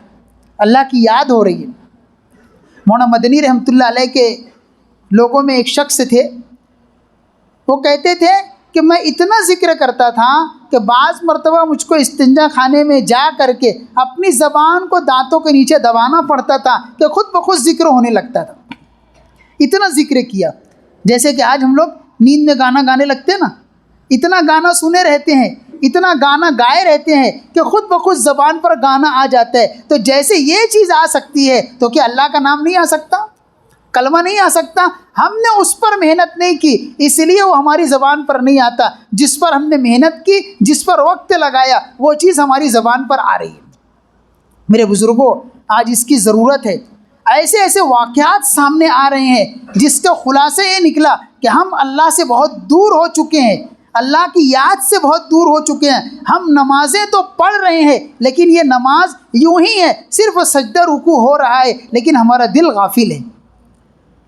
[SPEAKER 1] اللہ کی یاد ہو رہی ہے۔ مولانا مدنی رحمۃ اللہ علیہ کے لوگوں میں ایک شخص تھے، وہ کہتے تھے کہ میں اتنا ذکر کرتا تھا کہ بعض مرتبہ مجھ کو استنجا خانے میں جا کر کے اپنی زبان کو دانتوں کے نیچے دبانا پڑتا تھا کہ خود بخود ذکر ہونے لگتا تھا، اتنا ذکر کیا۔ جیسے کہ آج ہم لوگ نیند میں گانا گانے لگتے ہیں نا، اتنا گانا سنے رہتے ہیں، اتنا گانا گائے رہتے ہیں کہ خود بخود زبان پر گانا آ جاتا ہے۔ تو جیسے یہ چیز آ سکتی ہے تو کیا اللہ کا نام نہیں آ سکتا، کلمہ نہیں آ سکتا؟ ہم نے اس پر محنت نہیں کی، اس لیے وہ ہماری زبان پر نہیں آتا۔ جس پر ہم نے محنت کی، جس پر وقت لگایا، وہ چیز ہماری زبان پر آ رہی ہے۔ میرے بزرگوں، آج اس کی ضرورت ہے۔ ایسے ایسے واقعات سامنے آ رہے ہیں جس کا خلاصہ یہ نکلا کہ ہم اللہ سے بہت دور ہو چکے ہیں، اللہ کی یاد سے بہت دور ہو چکے ہیں۔ ہم نمازیں تو پڑھ رہے ہیں، لیکن یہ نماز یوں ہی ہے، صرف سجدہ رکوع ہو رہا ہے، لیکن ہمارا دل غافل ہے،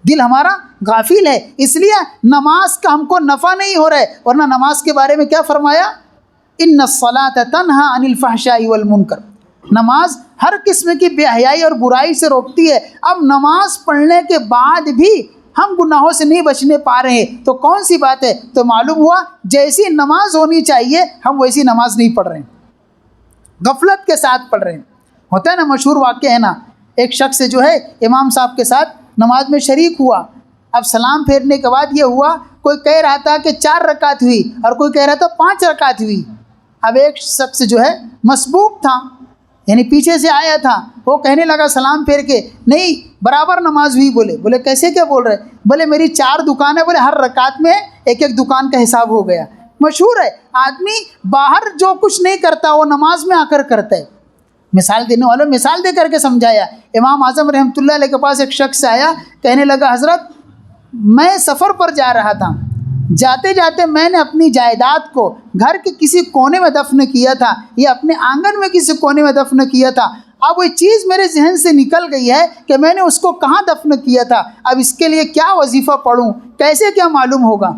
[SPEAKER 1] دل ہمارا غافل ہے۔ اس لیے نماز کا ہم کو نفع نہیں ہو رہا ہے، ورنہ نماز کے بارے میں کیا فرمایا؟ ان الصلاۃ تنہی عن الفحشاء والمنکر، نماز ہر قسم کی بے حیائی اور برائی سے روکتی ہے۔ اب نماز پڑھنے کے بعد بھی ہم گناہوں سے نہیں بچنے پا رہے ہیں تو کون سی بات ہے؟ تو معلوم ہوا جیسی نماز ہونی چاہیے ہم ویسی نماز نہیں پڑھ رہے ہیں، غفلت کے ساتھ پڑھ رہے ہیں۔ ہوتا ہے نا، مشہور واقعہ ہے نا، ایک شخص جو ہے امام صاحب کے ساتھ نماز میں شریک ہوا، اب سلام پھیرنے کے بعد یہ ہوا، کوئی کہہ رہا تھا کہ 4 رکعت ہوئی اور کوئی کہہ رہا تھا 5 رکعت ہوئی۔ اب ایک شخص جو ہے مسبوق تھا، یعنی پیچھے سے آیا تھا، وہ کہنے لگا سلام پھیر کے، نہیں برابر نماز ہوئی۔ بولے کیسے کیا بول رہے؟ بولے میری 4 دکان ہے، بولے ہر رکعت میں ایک ایک دکان کا حساب ہو گیا۔ مشہور ہے، آدمی باہر جو کچھ نہیں کرتا وہ نماز میں آ کر کرتا ہے۔ مثال دینے والوں مثال دے کر کے سمجھایا۔ امام اعظم رحمۃ اللہ علیہ کے پاس ایک شخص آیا، کہنے لگا حضرت میں سفر پر جا رہا تھا، جاتے جاتے میں نے اپنی جائیداد کو گھر کے کسی کونے میں دفن کیا تھا یا اپنے آنگن میں کسی کونے میں دفن کیا تھا، اب وہ چیز میرے ذہن سے نکل گئی ہے کہ میں نے اس کو کہاں دفن کیا تھا، اب اس کے لیے کیا وظیفہ پڑھوں، کیسے کیا معلوم ہوگا؟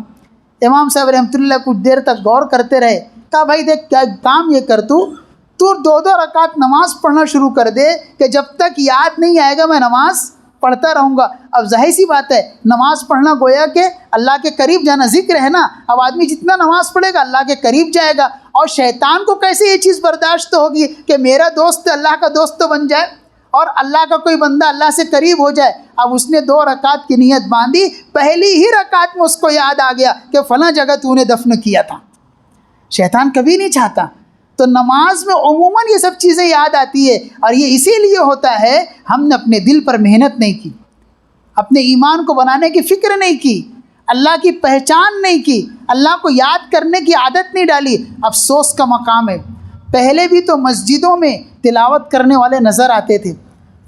[SPEAKER 1] امام صاحب رحمۃ اللہ کچھ دیر تک غور کرتے رہے، کہا بھائی دیکھ کیا کام یہ کر، تو 2 رکعت نماز پڑھنا شروع کر دے کہ جب تک یاد نہیں آئے گا میں نماز پڑھتا رہوں گا۔ اب ظاہر سی بات ہے، نماز پڑھنا گویا کہ اللہ کے قریب جانا، ذکر ہے نا۔ اب آدمی جتنا نماز پڑھے گا اللہ کے قریب جائے گا، اور شیطان کو کیسے یہ چیز برداشت ہوگی کہ میرا دوست اللہ کا دوست تو بن جائے اور اللہ کا کوئی بندہ اللہ سے قریب ہو جائے۔ اب اس نے 2 رکعت کی نیت باندھی، پہلی ہی رکعت میں اس کو یاد آ گیا کہ فلاں جگہ تو نے دفن کیا تھا۔ شیطان کبھی نہیں چاہتا، تو نماز میں عموماً یہ سب چیزیں یاد آتی ہے، اور یہ اسی لیے ہوتا ہے ہم نے اپنے دل پر محنت نہیں کی، اپنے ایمان کو بنانے کی فکر نہیں کی، اللہ کی پہچان نہیں کی، اللہ کو یاد کرنے کی عادت نہیں ڈالی۔ افسوس کا مقام ہے، پہلے بھی تو مسجدوں میں تلاوت کرنے والے نظر آتے تھے،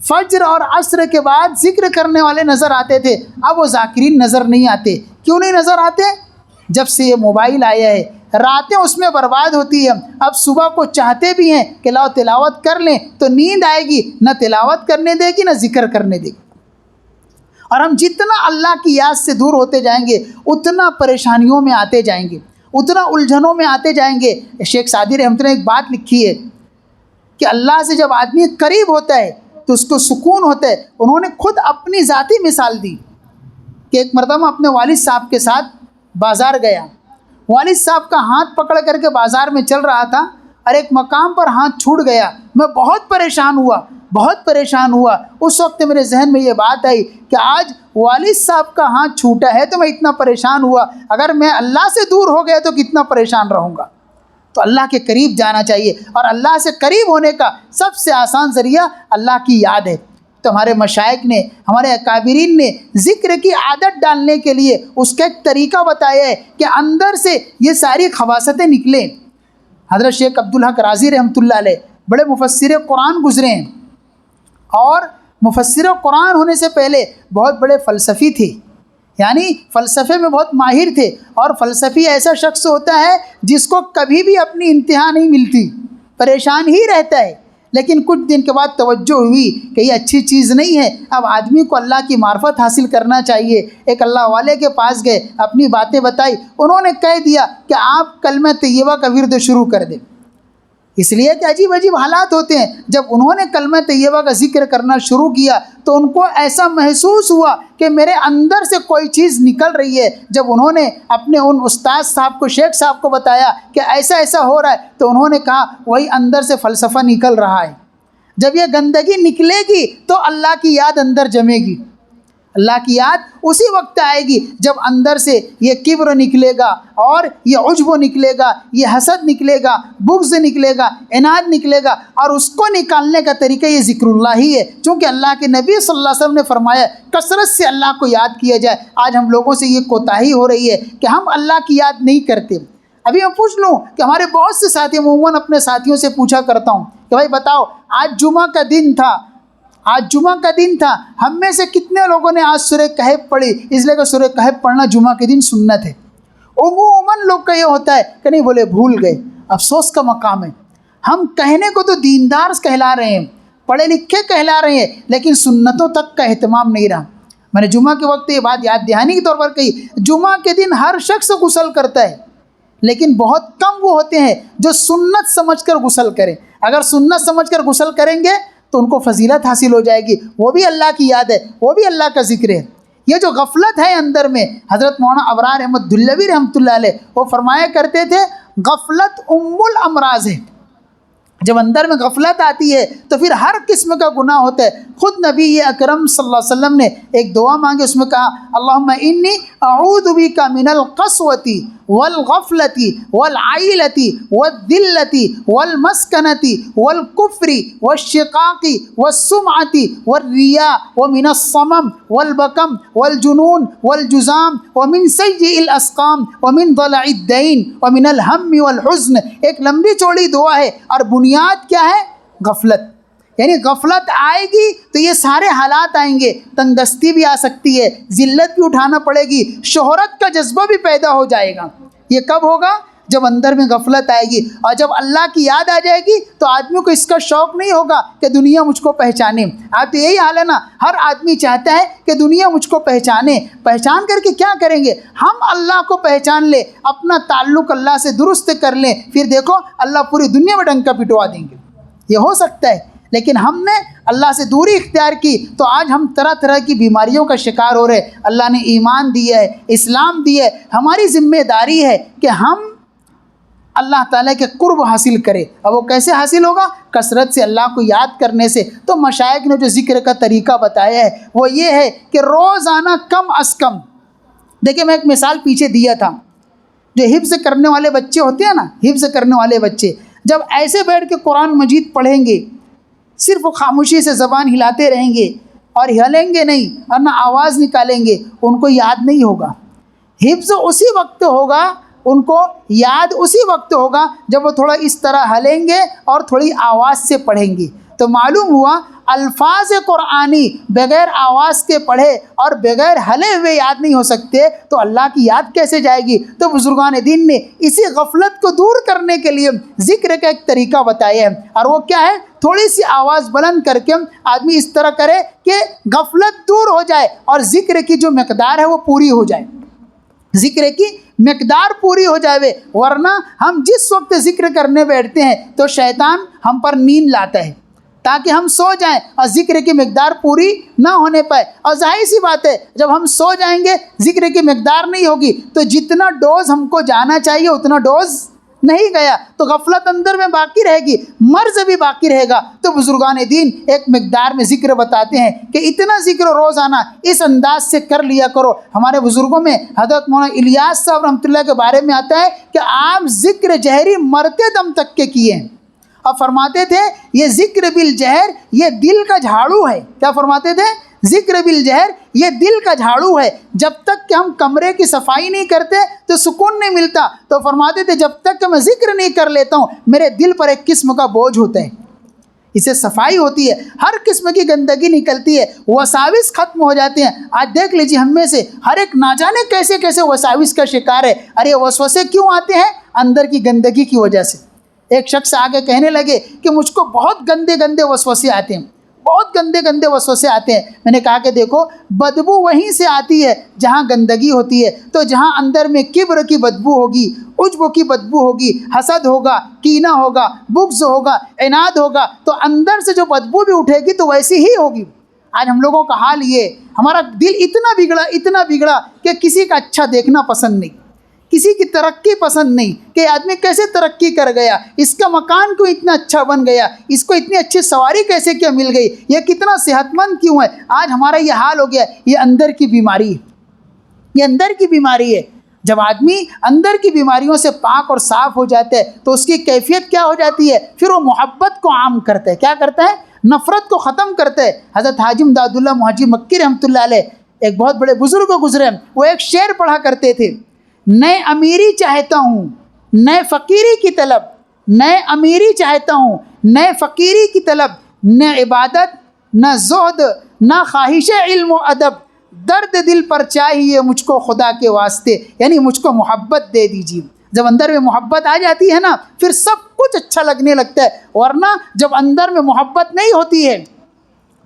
[SPEAKER 1] فجر اور عصر کے بعد ذکر کرنے والے نظر آتے تھے، اب وہ ذاکرین نظر نہیں آتے۔ کیوں نہیں نظر آتے؟ جب سے یہ موبائل آیا ہے، راتیں اس میں برباد ہوتی ہیں۔ اب صبح کو چاہتے بھی ہیں کہ لاؤ تلاوت کر لیں، تو نیند آئے گی، نہ تلاوت کرنے دے گی نہ ذکر کرنے دے گی۔ اور ہم جتنا اللہ کی یاد سے دور ہوتے جائیں گے اتنا پریشانیوں میں آتے جائیں گے، اتنا الجھنوں میں آتے جائیں گے۔ شیخ سعدی رحمۃ اللہ نے ایک بات لکھی ہے کہ اللہ سے جب آدمی قریب ہوتا ہے تو اس کو سکون ہوتا ہے۔ انہوں نے خود اپنی ذاتی مثال دی کہ ایک مرتبہ اپنے والد صاحب کے ساتھ بازار گیا، والد صاحب کا ہاتھ پکڑ کر کے بازار میں چل رہا تھا اور ایک مقام پر ہاتھ چھوٹ گیا، میں بہت پریشان ہوا۔ اس وقت میرے ذہن میں یہ بات آئی کہ آج والد صاحب کا ہاتھ چھوٹا ہے تو میں اتنا پریشان ہوا، اگر میں اللہ سے دور ہو گیا تو کتنا پریشان رہوں گا۔ تو اللہ کے قریب جانا چاہیے، اور اللہ سے قریب ہونے کا سب سے آسان ذریعہ اللہ کی یاد ہے۔ تو ہمارے مشائخ نے، ہمارے اکابرین نے ذکر کی عادت ڈالنے کے لیے اس کا ایک طریقہ بتایا ہے کہ اندر سے یہ ساری خباثتیں نکلیں۔ حضرت شیخ عبدالحق رازی رحمۃ اللہ علیہ بڑے مفسر قرآن گزرے ہیں، اور مفسر قرآن ہونے سے پہلے بہت بڑے فلسفی تھے، یعنی فلسفے میں بہت ماہر تھے۔ اور فلسفی ایسا شخص ہوتا ہے جس کو کبھی بھی اپنی انتہا نہیں ملتی، پریشان ہی رہتا ہے، لیکن کچھ دن کے بعد توجہ ہوئی کہ یہ اچھی چیز نہیں ہے، اب آدمی کو اللہ کی معرفت حاصل کرنا چاہیے۔ ایک اللہ والے کے پاس گئے، اپنی باتیں بتائی، انہوں نے کہہ دیا کہ آپ کلمہ طیبہ کا ورد شروع کر دیں۔ اس لیے کہ عجیب عجیب حالات ہوتے ہیں، جب انہوں نے کلمہ طیبہ کا ذکر کرنا شروع کیا تو ان کو ایسا محسوس ہوا کہ میرے اندر سے کوئی چیز نکل رہی ہے۔ جب انہوں نے اپنے ان استاد صاحب کو، شیخ صاحب کو بتایا کہ ایسا ایسا ہو رہا ہے، تو انہوں نے کہا وہی اندر سے فلسفہ نکل رہا ہے، جب یہ گندگی نکلے گی تو اللہ کی یاد اندر جمے گی، اللہ کی یاد اسی وقت آئے گی جب اندر سے یہ کبر نکلے گا اور یہ عجب نکلے گا، یہ حسد نکلے گا، بغض نکلے گا، عناد نکلے گا، اور اس کو نکالنے کا طریقہ یہ ذکر اللہ ہی ہے، چونکہ اللہ کے نبی صلی اللہ علیہ وسلم نے فرمایا کثرت سے اللہ کو یاد کیا جائے۔ آج ہم لوگوں سے یہ کوتاہی ہو رہی ہے کہ ہم اللہ کی یاد نہیں کرتے۔ ابھی میں پوچھ لوں کہ ہمارے بہت سے ساتھی، عموماً اپنے ساتھیوں سے پوچھا کرتا ہوں کہ بھائی بتاؤ، آج جمعہ کا دن تھا، ہم میں سے کتنے لوگوں نے آج سورہ کہف پڑھی؟ اس لیے کہ سورہ کہف پڑھنا جمعہ کے دن سنت ہے۔ عموماً لوگ کا یہ ہوتا ہے کہ نہیں، بولے بھول گئے۔ افسوس کا مقام ہے، ہم کہنے کو تو دیندار کہلا رہے ہیں، پڑھے لکھے کہلا رہے ہیں، لیکن سنتوں تک کا اہتمام نہیں رہا۔ میں نے جمعہ کے وقت یہ بات یاد دہانی کے طور پر کہی، جمعہ کے دن ہر شخص غسل کرتا ہے، لیکن بہت کم وہ ہوتے ہیں جو سنت سمجھ کر غسل کریں۔ اگر سنت سمجھ کر غسل کریں گے تو ان کو فضیلت حاصل ہو جائے گی، وہ بھی اللہ کی یاد ہے، وہ بھی اللہ کا ذکر ہے۔ یہ جو غفلت ہے اندر میں، حضرت مولانا ابرار احمد دہلوی رحمۃ اللہ علیہ وہ فرمایا کرتے تھے غفلت ام الامراض ہے۔ جب اندر میں غفلت آتی ہے تو پھر ہر قسم کا گناہ ہوتا ہے۔ خود نبی اکرم صلی اللہ علیہ وسلم نے ایک دعا مانگی، اس میں کہا اللہم انی اعوذ بک من القسوۃ والغفلۃ والعیلۃ والذلۃ والمسکنۃ والکفر والشقاق والسمعۃ والریاء ومن الصمم والبکم والجنون والجذام ومن سیء الاسقام ومن ضلع الدین ومن الہم والحزن۔ ایک لمبی چوڑی دعا ہے، اور بنیاد کیا ہے؟ غفلت۔ یعنی غفلت آئے گی تو یہ سارے حالات آئیں گے، تنگ دستی بھی آ سکتی ہے، ذلت بھی اٹھانا پڑے گی، شہرت کا جذبہ بھی پیدا ہو جائے گا۔ یہ کب ہوگا؟ جب اندر میں غفلت آئے گی، اور جب اللہ کی یاد آ جائے گی تو آدمی کو اس کا شوق نہیں ہوگا کہ دنیا مجھ کو پہچانے۔ آج تو یہی حال ہے نا، ہر آدمی چاہتا ہے کہ دنیا مجھ کو پہچانے۔ پہچان کر کے کیا کریں گے؟ ہم اللہ کو پہچان لیں، اپنا تعلق اللہ سے درست کر لیں، پھر دیکھو اللہ پوری دنیا میں ڈنکا پٹوا دیں گے۔ یہ ہو سکتا ہے، لیکن ہم نے اللہ سے دوری اختیار کی تو آج ہم طرح طرح کی بیماریوں کا شکار ہو رہے۔ اللہ نے ایمان دیا ہے، اسلام دیا ہے، ہماری ذمہ داری ہے کہ ہم اللہ تعالیٰ کے قرب حاصل کرے۔ اور وہ کیسے حاصل ہوگا؟ کثرت سے اللہ کو یاد کرنے سے۔ تو مشائخ نے جو ذکر کا طریقہ بتایا ہے وہ یہ ہے کہ روزانہ کم از کم، دیکھیں میں ایک مثال پیچھے دیا تھا، جو حفظ کرنے والے بچے ہوتے ہیں نا، حفظ کرنے والے بچے جب ایسے بیٹھ کے قرآن مجید پڑھیں گے، صرف خاموشی سے زبان ہلاتے رہیں گے اور ہلیں گے نہیں اور نہ آواز نکالیں گے، ان کو یاد نہیں ہوگا۔ حفظ اسی وقت ہوگا، ان کو یاد اسی وقت ہوگا جب وہ تھوڑا اس طرح ہلیں گے اور تھوڑی آواز سے پڑھیں گے۔ تو معلوم ہوا الفاظ قرآنی بغیر آواز کے پڑھے اور بغیر ہلے ہوئے یاد نہیں ہو سکتے، تو اللہ کی یاد کیسے جائے گی؟ تو بزرگان دین نے اسی غفلت کو دور کرنے کے لیے ذکر کا ایک طریقہ بتایا ہے، اور وہ کیا ہے؟ تھوڑی سی آواز بلند کر کے آدمی اس طرح کرے کہ غفلت دور ہو جائے اور ذکر کی جو مقدار ہے وہ پوری ہو جائے، ذکر کی مقدار پوری ہو جائے۔ ورنہ ہم جس وقت ذکر کرنے بیٹھتے ہیں تو شیطان ہم پر نیند لاتا ہے تاکہ ہم سو جائیں اور ذکر کی مقدار پوری نہ ہونے پائے۔ اور ظاہر سی بات ہے، جب ہم سو جائیں گے، ذکر کی مقدار نہیں ہوگی، تو جتنا ڈوز ہم کو جانا چاہیے اتنا ڈوز نہیں گیا، تو غفلت اندر میں باقی رہے گی، مرض بھی باقی رہے گا۔ تو بزرگان دین ایک مقدار میں ذکر بتاتے ہیں کہ اتنا ذکر روزانہ اس انداز سے کر لیا کرو۔ ہمارے بزرگوں میں حضرت مولانا الیاس صاحب رحمۃ اللہ کے بارے میں آتا ہے کہ آپ ذکر جہری مرتے دم تک کے کیے ہیں، اور فرماتے تھے یہ ذکر بالجہر یہ دل کا جھاڑو ہے۔ کیا فرماتے تھے؟ ذکر بالجہر یہ دل کا جھاڑو ہے۔ جب تک کہ ہم کمرے کی صفائی نہیں کرتے تو سکون نہیں ملتا، تو فرماتے تھے جب تک کہ میں ذکر نہیں کر لیتا ہوں میرے دل پر ایک قسم کا بوجھ ہوتا ہے، اسے صفائی ہوتی ہے، ہر قسم کی گندگی نکلتی ہے، وساوس ختم ہو جاتے ہیں۔ آج دیکھ لیجیے ہم میں سے ہر ایک نہ جانے کیسے کیسے وساوس کا شکار ہے۔ ارے وسوسے کیوں آتے ہیں؟ اندر کی گندگی کی وجہ سے۔ ایک شخص آگے کہنے لگے کہ مجھ کو بہت گندے گندے وسوسے آتے ہیں، بہت گندے گندے وسوسے آتے ہیں۔ میں نے کہا کہ دیکھو بدبو وہیں سے آتی ہے جہاں گندگی ہوتی ہے، تو جہاں اندر میں کبر کی بدبو ہوگی، عجب کی بدبو ہوگی، حسد ہوگا، کینہ ہوگا، بغض ہوگا، عناد ہوگا، تو اندر سے جو بدبو بھی اٹھے گی تو ویسی ہی ہوگی۔ آج ہم لوگوں کا حال یہ، ہمارا دل اتنا بگڑا کہ کسی کا اچھا دیکھنا پسند نہیں، کسی کی ترقی پسند نہیں کہ آدمی کیسے ترقی کر گیا، اس کا مکان کیوں اتنا اچھا بن گیا، اس کو اتنی اچھی سواری کیسے کیا مل گئی، یہ کتنا صحت مند کیوں ہے، آج ہمارا یہ حال ہو گیا. یہ اندر کی بیماری ہے، یہ اندر کی بیماری ہے. جب آدمی اندر کی بیماریوں سے پاک اور صاف ہو جاتا ہے تو اس کی کیفیت کیا ہو جاتی ہے، پھر وہ محبت کو عام کرتا ہے. کیا کرتا ہے؟ نفرت کو ختم کرتا ہے. حضرت حاجی امداد اللہ محجی مکی رحمۃ اللہ علیہ ایک بہت بڑے بزرگ گزرے، وہ ایک شعر پڑھا کرتے تھے: نئے امیری چاہتا ہوں نئے فقیری کی طلب، نئے امیری چاہتا ہوں نئے فقیری کی طلب، نہ عبادت نہ زہد نہ خواہش علم و ادب، درد دل پر چاہیے مجھ کو خدا کے واسطے. یعنی مجھ کو محبت دے دیجیے. جب اندر میں محبت آ جاتی ہے نا پھر سب کچھ اچھا لگنے لگتا ہے، ورنہ جب اندر میں محبت نہیں ہوتی ہے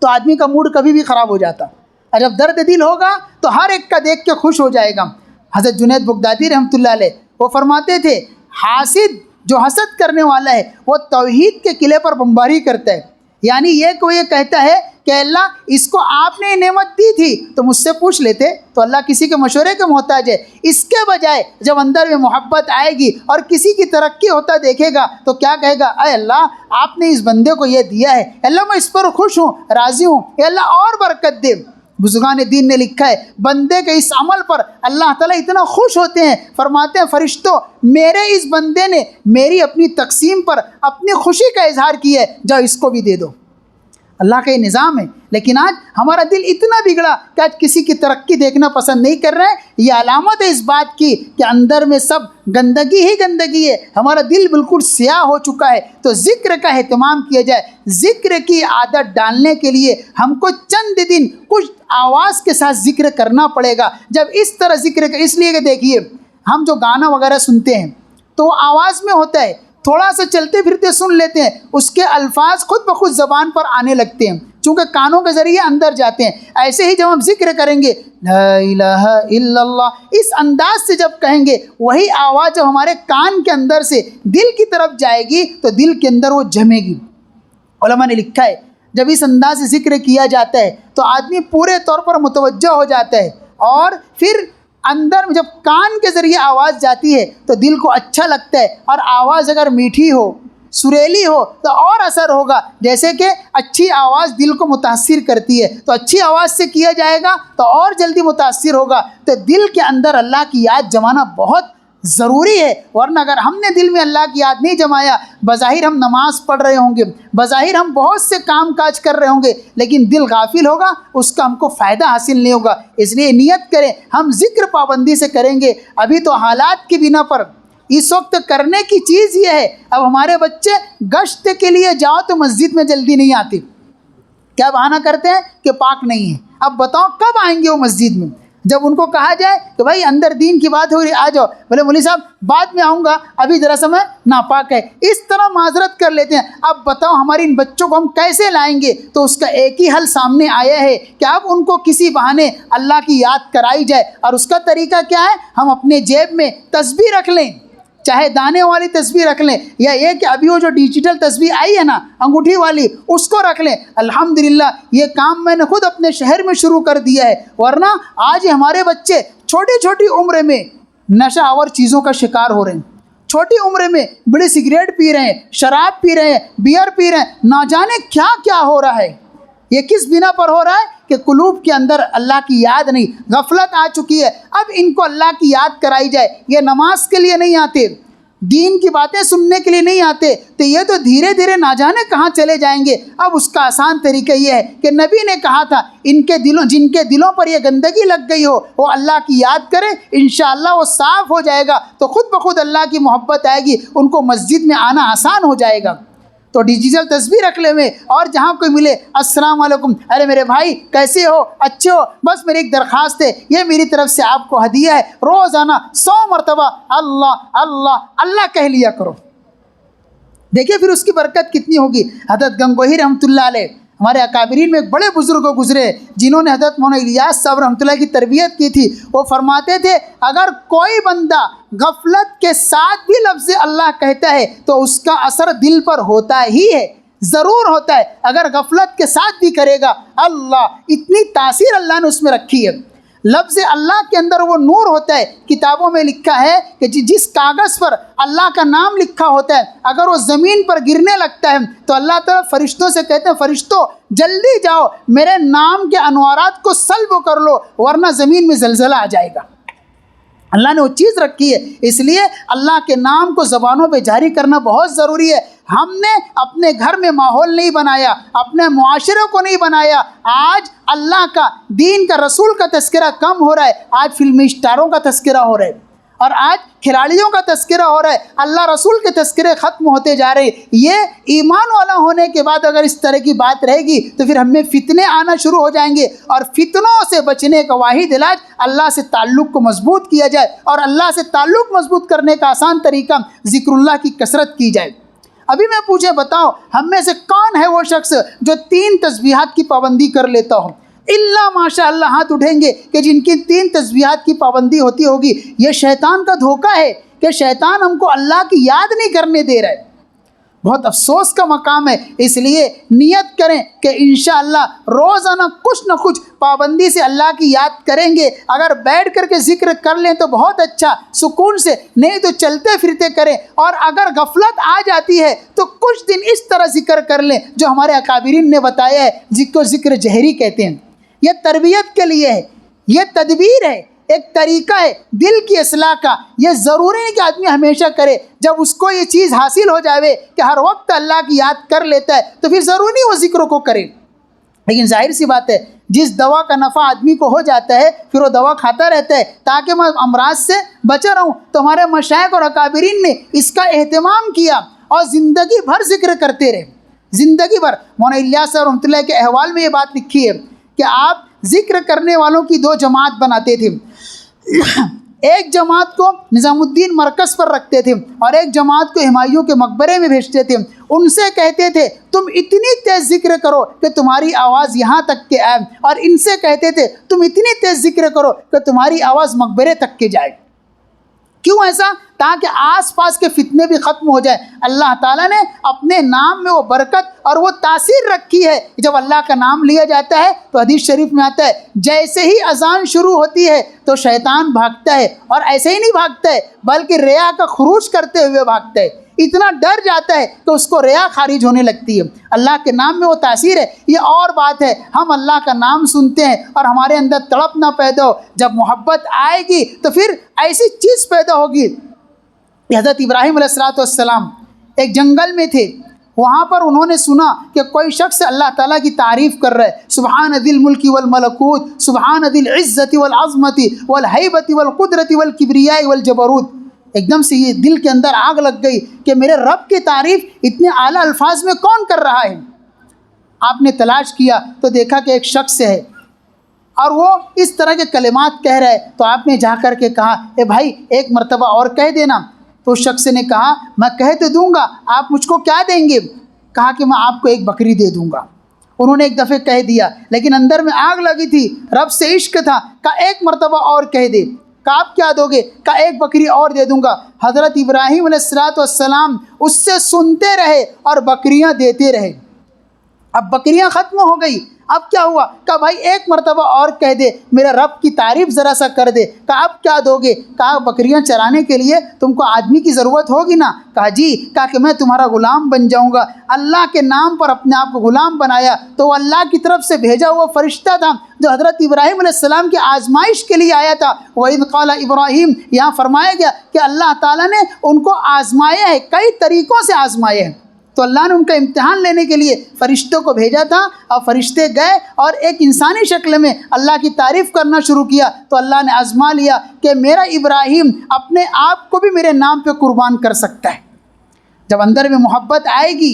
[SPEAKER 1] تو آدمی کا موڈ کبھی بھی خراب ہو جاتا. اور جب درد دل ہوگا تو ہر ایک کا دیکھ کے خوش ہو جائے گا. حضرت جنید بغدادی رحمۃ اللہ علیہ وہ فرماتے تھے: حاسد جو حسد کرنے والا ہے وہ توحید کے قلعے پر بمباری کرتا ہے. یعنی یہ کہ وہ یہ کہتا ہے کہ اللہ اس کو آپ نے نعمت دی تھی تو مجھ سے پوچھ لیتے، تو اللہ کسی کے مشورے کے محتاج ہے. اس کے بجائے جب اندر میں محبت آئے گی اور کسی کی ترقی ہوتا دیکھے گا تو کیا کہے گا؟ اے اللہ آپ نے اس بندے کو یہ دیا ہے، اللہ میں اس پر خوش ہوں، راضی ہوں، اے اللہ اور برکت دے. بزرگان دین نے لکھا ہے بندے کے اس عمل پر اللہ تعالیٰ اتنا خوش ہوتے ہیں، فرماتے ہیں فرشتوں میرے اس بندے نے میری اپنی تقسیم پر اپنی خوشی کا اظہار کیا ہے، جاؤ اس کو بھی دے دو. اللہ کا یہ نظام ہے. لیکن آج ہمارا دل اتنا بگڑا کہ آج کسی کی ترقی دیکھنا پسند نہیں کر رہے ہیں. یہ علامت ہے اس بات کی کہ اندر میں سب گندگی ہی گندگی ہے، ہمارا دل بالکل سیاہ ہو چکا ہے. تو ذکر کا اہتمام کیا جائے. ذکر کی عادت ڈالنے کے لیے ہم کو چند دن کچھ آواز کے ساتھ ذکر کرنا پڑے گا. جب اس طرح ذکر اس لیے کہ دیکھیے ہم جو گانا وغیرہ سنتے ہیں تو وہ آواز میں ہوتا ہے، تھوڑا سا چلتے پھرتے سن لیتے ہیں، اس کے الفاظ خود بخود زبان پر آنے لگتے ہیں چونکہ کانوں کے ذریعے اندر جاتے ہیں. ایسے ہی جب ہم ذکر کریں گے لا الہ الا اللہ اس انداز سے جب کہیں گے، وہی آواز جب ہمارے کان کے اندر سے دل کی طرف جائے گی تو دل کے اندر وہ جمے گی. علماء نے لکھا ہے جب اس انداز سے ذکر کیا جاتا ہے تو آدمی پورے طور پر متوجہ ہو جاتا ہے، اور پھر اندر میں جب کان کے ذریعے آواز جاتی ہے تو دل کو اچھا لگتا ہے. اور آواز اگر میٹھی ہو، سریلی ہو تو اور اثر ہوگا. جیسے کہ اچھی آواز دل کو متاثر کرتی ہے تو اچھی آواز سے کیا جائے گا تو اور جلدی متاثر ہوگا. تو دل کے اندر اللہ کی یاد جمانا بہت ضروری ہے، ورنہ اگر ہم نے دل میں اللہ کی یاد نہیں جمایا، بظاہر ہم نماز پڑھ رہے ہوں گے، بظاہر ہم بہت سے کام کاج کر رہے ہوں گے، لیکن دل غافل ہوگا، اس کا ہم کو فائدہ حاصل نہیں ہوگا. اس لیے نیت کریں ہم ذکر پابندی سے کریں گے. ابھی تو حالات کی بنا پر اس وقت کرنے کی چیز یہ ہے، اب ہمارے بچے گشت کے لیے جاؤ تو مسجد میں جلدی نہیں آتے. کیا بہانہ کرتے ہیں کہ پاک نہیں ہے. اب بتاؤ کب آئیں گے وہ مسجد میں؟ جب ان کو کہا جائے کہ بھائی اندر دین کی بات ہو رہی آ جاؤ، بولے مولوی صاحب بعد میں آؤں گا، ابھی ذرا سا میں ناپاک ہے. اس طرح معذرت کر لیتے ہیں. اب بتاؤ ہماری ان بچوں کو ہم کیسے لائیں گے؟ تو اس کا ایک ہی حل سامنے آیا ہے کہ اب ان کو کسی بہانے اللہ کی یاد کرائی جائے. اور اس کا طریقہ کیا ہے؟ ہم اپنے جیب میں تسبیح رکھ لیں، چاہے دانے والی تسبیح رکھ لیں، یا یہ کہ ابھی وہ جو ڈیجیٹل تسبیح آئی ہے نا انگوٹھی والی، اس کو رکھ لیں. الحمدللہ یہ کام میں نے خود اپنے شہر میں شروع کر دیا ہے. ورنہ آج ہمارے بچے چھوٹی چھوٹی عمر میں نشہ آور چیزوں کا شکار ہو رہے ہیں. چھوٹی عمر میں بڑی سگریٹ پی رہے ہیں، شراب پی رہے ہیں، بیئر پی رہے ہیں، نہ جانے کیا کیا ہو رہا ہے. یہ کس بنا پر ہو رہا ہے کہ قلوب کے اندر اللہ کی یاد نہیں، غفلت آ چکی ہے. اب ان کو اللہ کی یاد کرائی جائے. یہ نماز کے لیے نہیں آتے، دین کی باتیں سننے کے لیے نہیں آتے، تو یہ تو دھیرے دھیرے نہ جانے کہاں چلے جائیں گے. اب اس کا آسان طریقہ یہ ہے کہ نبی نے کہا تھا جن کے دلوں پر یہ گندگی لگ گئی ہو وہ اللہ کی یاد کرے، انشاءاللہ وہ صاف ہو جائے گا تو خود بخود اللہ کی محبت آئے گی، ان کو مسجد میں آنا آسان ہو جائے گا. تو ڈیجیٹل تصویر رکھ لے میں، اور جہاں کوئی ملے السلام علیکم، ارے میرے بھائی کیسے ہو، اچھے ہو، بس میری ایک درخواست ہے، یہ میری طرف سے آپ کو ہدیہ ہے، روزانہ 100 مرتبہ اللہ اللہ اللہ کہہ لیا کرو. دیکھیے پھر اس کی برکت کتنی ہوگی. حضرت گنگوہی رحمۃ اللہ علیہ ہمارے اکابرین میں ایک بڑے بزرگ گزرے جنہوں نے حضرت مولانا الیاس صاحب رحمۃ اللہ کی تربیت کی تھی. وہ فرماتے تھے اگر کوئی بندہ غفلت کے ساتھ بھی لفظ اللہ کہتا ہے تو اس کا اثر دل پر ہوتا ہی ہے، ضرور ہوتا ہے. اگر غفلت کے ساتھ بھی کرے گا، اللہ اتنی تاثیر اللہ نے اس میں رکھی ہے. لفظ اللہ کے اندر وہ نور ہوتا ہے. کتابوں میں لکھا ہے کہ جس کاغذ پر اللہ کا نام لکھا ہوتا ہے اگر وہ زمین پر گرنے لگتا ہے تو اللہ تعالیٰ فرشتوں سے کہتے ہیں فرشتوں جلدی جاؤ میرے نام کے انوارات کو سلب کر لو ورنہ زمین میں زلزلہ آ جائے گا. اللہ نے وہ چیز رکھی ہے. اس لیے اللہ کے نام کو زبانوں پہ جاری کرنا بہت ضروری ہے. ہم نے اپنے گھر میں ماحول نہیں بنایا, اپنے معاشرے کو نہیں بنایا. آج اللہ کا, دین کا, رسول کا تذکرہ کم ہو رہا ہے. آج فلمی اسٹاروں کا تذکرہ ہو رہا ہے اور آج کھلاڑیوں کا تذکرہ ہو رہا ہے. اللہ رسول کے تذکرے ختم ہوتے جا رہے ہیں. یہ ایمان والا ہونے کے بعد اگر اس طرح کی بات رہے گی تو پھر ہم میں فتنے آنا شروع ہو جائیں گے, اور فتنوں سے بچنے کا واحد علاج اللہ سے تعلق کو مضبوط کیا جائے, اور اللہ سے تعلق مضبوط کرنے کا آسان طریقہ ذکر اللہ کی کثرت کی جائے. ابھی میں پوچھیں بتاؤ ہم میں سے کون ہے وہ شخص جو 3 تسبیحات کی پابندی کر لیتا ہو؟ اللہ ماشاء اللہ ہاتھ اٹھیں گے کہ جن کی 3 تسبیحات کی پابندی ہوتی ہوگی. یہ شیطان کا دھوکہ ہے کہ شیطان ہم کو اللہ کی یاد نہیں کرنے دے رہا ہے. بہت افسوس کا مقام ہے. اس لیے نیت کریں کہ انشاءاللہ روزانہ کچھ نہ کچھ پابندی سے اللہ کی یاد کریں گے. اگر بیٹھ کر کے ذکر کر لیں تو بہت اچھا, سکون سے, نہیں تو چلتے پھرتے کریں. اور اگر غفلت آ جاتی ہے تو کچھ دن اس طرح ذکر کر لیں جو ہمارے اکابرین نے بتایا ہے, ذکر جہری کہتے ہیں. یہ تربیت کے لیے ہے, یہ تدبیر ہے, ایک طریقہ ہے دل کی اصلاح کا. یہ ضروری نہیں کہ آدمی ہمیشہ کرے. جب اس کو یہ چیز حاصل ہو جاوے کہ ہر وقت اللہ کی یاد کر لیتا ہے تو پھر ضروری نہیں وہ ذکر کو کرے. لیکن ظاہر سی بات ہے جس دوا کا نفع آدمی کو ہو جاتا ہے پھر وہ دوا کھاتا رہتا ہے تاکہ میں امراض سے بچا رہوں. تو ہمارے مشائخ اور اکابرین نے اس کا اہتمام کیا اور زندگی بھر ذکر کرتے رہے, زندگی بھر. مولانا الیاس صاحب رحمۃ اللہ کے احوال میں یہ بات لکھی ہے کہ آپ ذکر کرنے والوں کی 2 جماعت بناتے تھے. ایک جماعت کو نظام الدین مرکز پر رکھتے تھے اور ایک جماعت کو ہمایوں کے مقبرے میں بھیجتے تھے. ان سے کہتے تھے تم اتنی تیز ذکر کرو کہ تمہاری آواز یہاں تک کے آئے, اور ان سے کہتے تھے تم اتنی تیز ذکر کرو کہ تمہاری آواز مقبرے تک کے جائے. کیوں ایسا؟ تاکہ آس پاس کے فتنے بھی ختم ہو جائیں. اللہ تعالیٰ نے اپنے نام میں وہ برکت اور وہ تاثیر رکھی ہے. جب اللہ کا نام لیا جاتا ہے تو حدیث شریف میں آتا ہے جیسے ہی اذان شروع ہوتی ہے تو شیطان بھاگتا ہے, اور ایسے ہی نہیں بھاگتا ہے بلکہ ریا کا خروج کرتے ہوئے بھاگتا ہے. اتنا ڈر جاتا ہے کہ اس کو ریا خارج ہونے لگتی ہے. اللہ کے نام میں وہ تاثیر ہے. یہ اور بات ہے ہم اللہ کا نام سنتے ہیں اور ہمارے اندر تڑپ نہ پیدا ہو. جب محبت آئے گی تو پھر ایسی چیز پیدا ہوگی. حضرت ابراہیم علیہ السلام ایک جنگل میں تھے, وہاں پر انہوں نے سنا کہ کوئی شخص اللہ تعالیٰ کی تعریف کر رہا ہے, سبحان ذی الملک والملکوت, سبحان ذی العزت والعظمت والہیبت والقدرت والکبریاء والجبروت. ایک دم سے یہ دل کے اندر آگ لگ گئی کہ میرے رب کی تعریف اتنے اعلیٰ الفاظ میں کون کر رہا ہے. آپ نے تلاش کیا تو دیکھا کہ ایک شخص ہے اور وہ اس طرح کے کلمات کہہ رہا ہے. تو آپ نے جا کر کے کہا اے بھائی ایک مرتبہ اور کہہ دینا. تو اس شخص نے کہا میں کہہ تو دوں گا, آپ مجھ کو کیا دیں گے؟ کہا کہ میں آپ کو ایک بکری دے دوں گا. انہوں نے ایک دفعہ کہہ دیا لیکن اندر میں آگ لگی تھی, رب سے عشق تھا. کہا ایک مرتبہ اور کہہ دے. کہا آپ کیا دو گے؟ کہا ایک بکری اور دے دوں گا. حضرت ابراہیم علیہ السلام اس سے سنتے رہے اور بکریاں دیتے رہے. اب بکریاں ختم ہو گئی. اب کیا ہوا؟ کہا بھائی ایک مرتبہ اور کہہ دے, میرے رب کی تعریف ذرا سا کر دے. کہا اب کیا دو گے؟ کہا بکریاں چرانے کے لیے تم کو آدمی کی ضرورت ہوگی نا. کہا جی. کہا کہ میں تمہارا غلام بن جاؤں گا. اللہ کے نام پر اپنے آپ کو غلام بنایا تو وہ اللہ کی طرف سے بھیجا ہوا فرشتہ تھا جو حضرت ابراہیم علیہ السلام کی آزمائش کے لیے آیا تھا. وَإِذْ قَالَ ابراہیم, یہاں فرمایا گیا کہ اللہ تعالیٰ نے ان کو آزمایا ہے, کئی طریقوں سے آزمایا ہے. تو اللہ نے ان کا امتحان لینے کے لیے فرشتوں کو بھیجا تھا اور فرشتے گئے اور ایک انسانی شکل میں اللہ کی تعریف کرنا شروع کیا. تو اللہ نے آزما لیا کہ میرا ابراہیم اپنے آپ کو بھی میرے نام پہ قربان کر سکتا ہے. جب اندر میں محبت آئے گی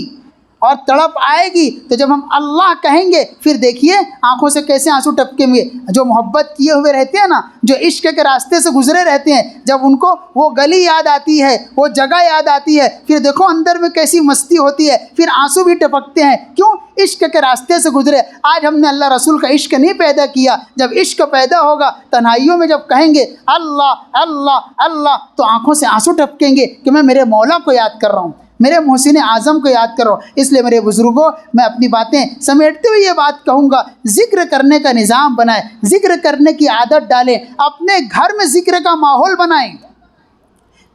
[SPEAKER 1] اور تڑپ آئے گی تو جب ہم اللہ کہیں گے پھر دیکھیے آنکھوں سے کیسے آنسو ٹپکیں گے. جو محبت کیے ہوئے رہتے ہیں نا, جو عشق کے راستے سے گزرے رہتے ہیں, جب ان کو وہ گلی یاد آتی ہے, وہ جگہ یاد آتی ہے, پھر دیکھو اندر میں کیسی مستی ہوتی ہے, پھر آنسو بھی ٹپکتے ہیں. کیوں؟ عشق کے راستے سے گزرے. آج ہم نے اللہ رسول کا عشق نہیں پیدا کیا. جب عشق پیدا ہوگا تنہائیوں میں جب کہیں گے اللہ اللہ اللہ تو آنکھوں سے آنسو ٹپکیں گے کہ میں میرے مولا کو یاد کر رہا ہوں, میرے محسن اعظم کو یاد کرو۔ اس لیے میرے بزرگوں، میں اپنی باتیں سمیٹتے ہوئے یہ بات کہوں گا، ذکر کرنے کا نظام بنائیں، ذکر کرنے کی عادت ڈالیں، اپنے گھر میں ذکر کا ماحول بنائیں۔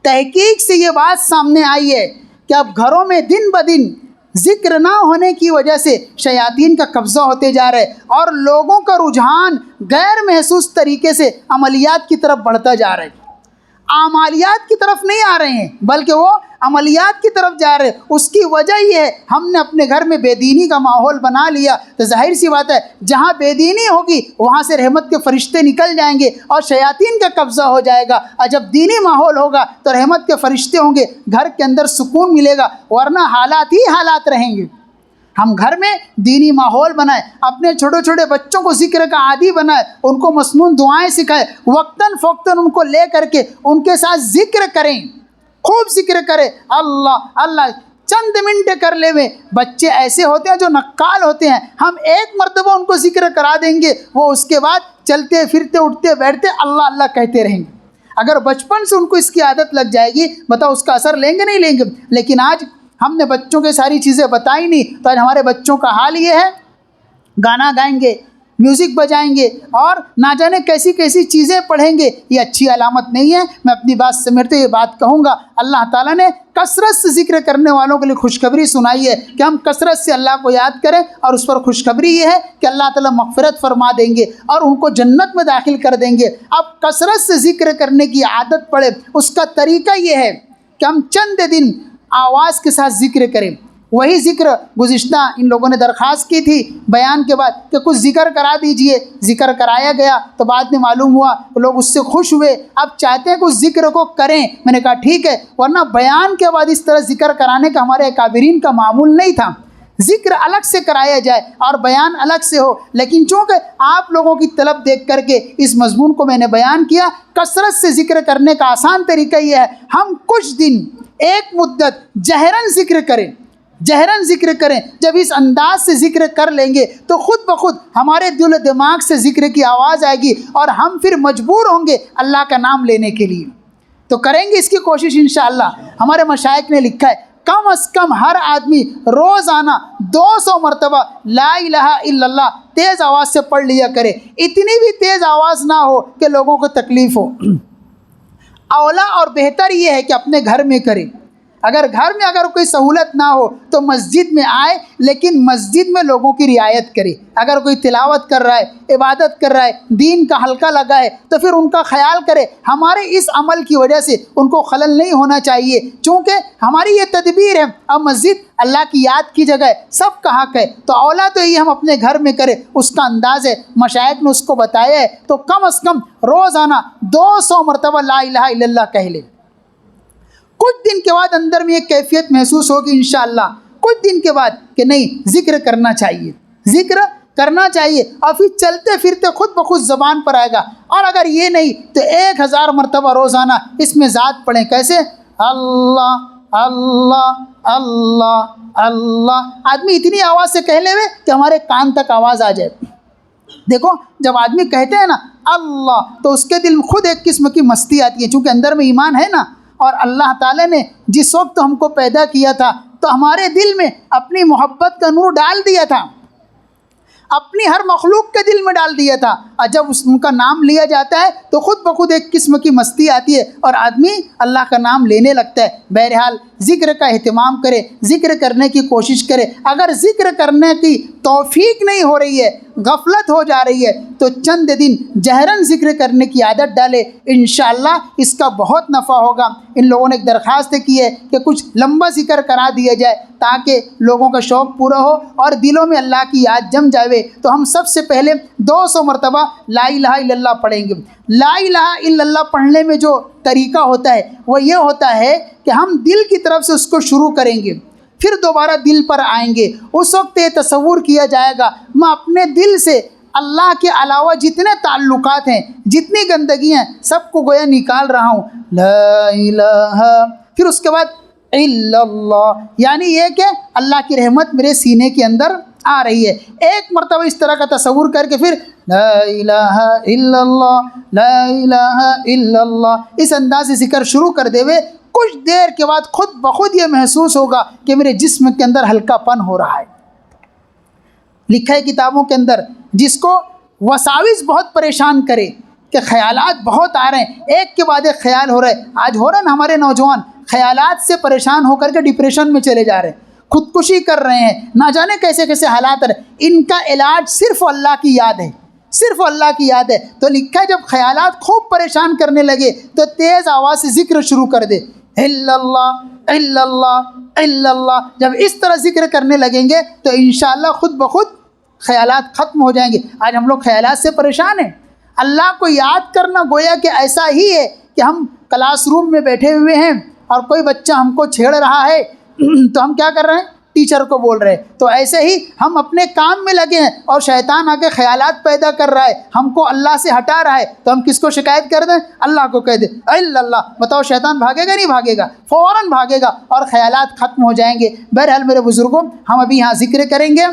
[SPEAKER 1] تحقیق سے یہ بات سامنے آئی ہے کہ اب گھروں میں دن بدن ذکر نہ ہونے کی وجہ سے شیاطین کا قبضہ ہوتے جا رہا ہے اور لوگوں کا رجحان غیر محسوس طریقے سے عملیات کی طرف بڑھتا جا رہا ہے۔ اعمالیات کی طرف نہیں آ رہے ہیں بلکہ وہ عملیات کی طرف جا رہے ہیں۔ اس کی وجہ یہ ہے ہم نے اپنے گھر میں بے دینی کا ماحول بنا لیا، تو ظاہر سی بات ہے جہاں بے دینی ہوگی وہاں سے رحمت کے فرشتے نکل جائیں گے اور شیاطین کا قبضہ ہو جائے گا، اور جب دینی ماحول ہوگا تو رحمت کے فرشتے ہوں گے، گھر کے اندر سکون ملے گا، ورنہ حالات ہی حالات رہیں گے۔ ہم گھر میں دینی ماحول بنائیں، اپنے چھوٹے چھوٹے بچوں کو ذکر کا عادی بنائیں، ان کو مسنون دعائیں سکھائیں، وقتاً فوقتاً ان کو لے کر کے ان کے ساتھ ذکر کریں، خوب ذکر کریں، اللہ اللہ چند منٹ کر لے میں۔ بچے ایسے ہوتے ہیں جو نقال ہوتے ہیں، ہم ایک مرتبہ ان کو ذکر کرا دیں گے، وہ اس کے بعد چلتے پھرتے اٹھتے بیٹھتے اللہ اللہ کہتے رہیں گے۔ اگر بچپن سے ان کو اس کی عادت لگ جائے گی، بتاؤ اس کا اثر لیں گے نہیں لیں گے؟ لیکن آج ہم نے بچوں کے ساری چیزیں بتائی نہیں، تو آج ہمارے بچوں کا حال یہ ہے، گانا گائیں گے، میوزک بجائیں گے اور نہ جانے کیسی کیسی چیزیں پڑھیں گے۔ یہ اچھی علامت نہیں ہے۔ میں اپنی بات سمیٹتے یہ بات کہوں گا، اللہ تعالیٰ نے کثرت سے ذکر کرنے والوں کے لیے خوشخبری سنائی ہے کہ ہم کثرت سے اللہ کو یاد کریں، اور اس پر خوشخبری یہ ہے کہ اللہ تعالیٰ مغفرت فرما دیں گے اور ان کو جنت میں داخل کر دیں گے۔ اب کثرت سے ذکر کرنے کی عادت پڑے، اس کا طریقہ یہ ہے کہ ہم چند دن آواز کے ساتھ ذکر کریں۔ وہی ذکر گزشتہ ان لوگوں نے درخواست کی تھی بیان کے بعد کہ کچھ ذکر کرا دیجئے، ذکر کرایا گیا تو بعد میں معلوم ہوا لوگ اس سے خوش ہوئے، اب چاہتے ہیں کہ اس ذکر کو کریں۔ میں نے کہا ٹھیک ہے، ورنہ بیان کے بعد اس طرح ذکر کرانے کا ہمارے اکابرین کا معمول نہیں تھا۔ ذکر الگ سے کرایا جائے اور بیان الگ سے ہو، لیکن چونکہ آپ لوگوں کی طلب دیکھ کر کے اس مضمون کو میں نے بیان کیا۔ کثرت سے ذکر کرنے کا آسان طریقہ یہ ہے، ہم کچھ دن ایک مدت جہراً ذکر کریں، جہراً ذکر کریں۔ جب اس انداز سے ذکر کر لیں گے تو خود بخود ہمارے دل و دماغ سے ذکر کی آواز آئے گی اور ہم پھر مجبور ہوں گے اللہ کا نام لینے کے لیے۔ تو کریں گے اس کی کوشش انشاءاللہ۔ ہمارے مشائخ نے لکھا ہے کم از کم ہر آدمی روزانہ 200 مرتبہ لا الہ الا اللہ تیز آواز سے پڑھ لیا کرے۔ اتنی بھی تیز آواز نہ ہو کہ لوگوں کو تکلیف ہو۔ اولا اور بہتر یہ ہے کہ اپنے گھر میں کرے۔ اگر گھر میں اگر کوئی سہولت نہ ہو تو مسجد میں آئے، لیکن مسجد میں لوگوں کی رعایت کرے۔ اگر کوئی تلاوت کر رہا ہے، عبادت کر رہا ہے، دین کا حلقہ لگا ہے تو پھر ان کا خیال کرے۔ ہمارے اس عمل کی وجہ سے ان کو خلل نہیں ہونا چاہیے، چونکہ ہماری یہ تدبیر ہے۔ اب مسجد اللہ کی یاد کی جگہ ہے، سب کا حق ہے، تو اولا تو یہ ہم اپنے گھر میں کریں۔ اس کا انداز ہے، مشائخ نے اس کو بتایا ہے، تو کم از کم روزانہ 200 مرتبہ لا الہ الا اللہ کہہ لیں۔ کچھ دن کے بعد اندر میں ایک کیفیت محسوس ہوگی انشاءاللہ، کچھ دن کے بعد کہ نہیں ذکر کرنا چاہیے، ذکر کرنا چاہیے، اور پھر چلتے پھرتے خود بخود زبان پر آئے گا۔ اور اگر یہ نہیں تو 1000 مرتبہ روزانہ اس میں ذات پڑھیں۔ کیسے؟ اللہ اللہ اللہ اللہ۔ آدمی اتنی آواز سے کہہ لے کہ ہمارے کان تک آواز آ جائے۔ دیکھو جب آدمی کہتے ہیں نا اللہ تو اس کے دل میں خود ایک قسم کی مستی آتی ہے، چونکہ اندر میں ایمان ہے نا، اور اللہ تعالیٰ نے جس وقت ہم کو پیدا کیا تھا تو ہمارے دل میں اپنی محبت کا نور ڈال دیا تھا، اپنی ہر مخلوق کے دل میں ڈال دیا تھا، اور جب ان کا نام لیا جاتا ہے تو خود بخود ایک قسم کی مستی آتی ہے اور آدمی اللہ کا نام لینے لگتا ہے۔ بہرحال ذکر کا اہتمام کرے، ذکر کرنے کی کوشش کرے۔ اگر ذکر کرنے کی توفیق نہیں ہو رہی ہے، غفلت ہو جا رہی ہے، تو چند دن جہراً ذکر کرنے کی عادت ڈالے، انشاءاللہ اس کا بہت نفع ہوگا۔ ان لوگوں نے ایک درخواست کی ہے کہ کچھ لمبا ذکر کرا دیا جائے تاکہ لوگوں کا شوق پورا ہو اور دلوں میں اللہ کی یاد جم جاوے۔ تو ہم سب سے پہلے 200 مرتبہ لا الہ الا اللہ پڑھیں گے۔ لا الہ الا اللہ پڑھنے میں جو طریقہ ہوتا ہے وہ یہ ہوتا ہے کہ ہم دل کی طرف سے اس کو شروع کریں گے، پھر دوبارہ دل پر آئیں گے۔ اس وقت یہ تصور کیا جائے گا میں اپنے دل سے اللہ کے علاوہ جتنے تعلقات ہیں، جتنی گندگیاں ہیں، سب کو گویا نکال رہا ہوں۔ لا الہ، پھر اس کے بعد الا اللہ، یعنی یہ کہ اللہ کی رحمت میرے سینے کے اندر آ رہی ہے۔ ایک مرتبہ اس طرح کا تصور کر کے پھر لا الہ الا اللہ، لا الہ الا اللہ، اس انداز سے ذکر شروع کر دے ہوئے کچھ دیر کے بعد خود بخود یہ محسوس ہوگا کہ میرے جسم کے اندر ہلکا پن ہو رہا ہے۔ لکھا ہے کتابوں کے اندر، جس کو وساوس بہت پریشان کرے کہ خیالات بہت آ رہے ہیں، ایک کے بعد ایک خیال ہو رہا ہے، آج ہو رہا ہے نا ہمارے نوجوان خیالات سے پریشان ہو کر کے ڈپریشن میں چلے جا رہے ہیں، خودکشی کر رہے ہیں، نہ جانے کیسے کیسے حالات رہے۔ ان کا علاج صرف اللہ کی یاد ہے، صرف اللہ کی یاد ہے۔ تو لکھا ہے جب خیالات خوب پریشان کرنے لگے تو تیز آواز سے ذکر شروع کر دے، الا اللہ الا اللہ الا اللہ۔ جب اس طرح ذکر کرنے لگیں گے تو انشاءاللہ خود بخود خیالات ختم ہو جائیں گے۔ آج ہم لوگ خیالات سے پریشان ہیں۔ اللہ کو یاد کرنا گویا کہ ایسا ہی ہے کہ ہم کلاس روم میں بیٹھے ہوئے ہیں اور کوئی بچہ ہم کو چھیڑ رہا ہے تو ہم کیا کر رہے ہیں؟ ٹیچر کو بول رہے ہیں۔ تو ایسے ہی ہم اپنے کام میں لگے ہیں اور شیطان آ کے خیالات پیدا کر رہا ہے، ہم کو اللہ سے ہٹا رہا ہے، تو ہم کس کو شکایت کر دیں؟ اللہ کو کہہ دیں الا اللہ۔ بتاؤ شیطان بھاگے گا نہیں بھاگے گا؟ فوراً بھاگے گا اور خیالات ختم ہو جائیں گے۔ بہرحال میرے بزرگوں، ہم ابھی یہاں ذکر کریں گے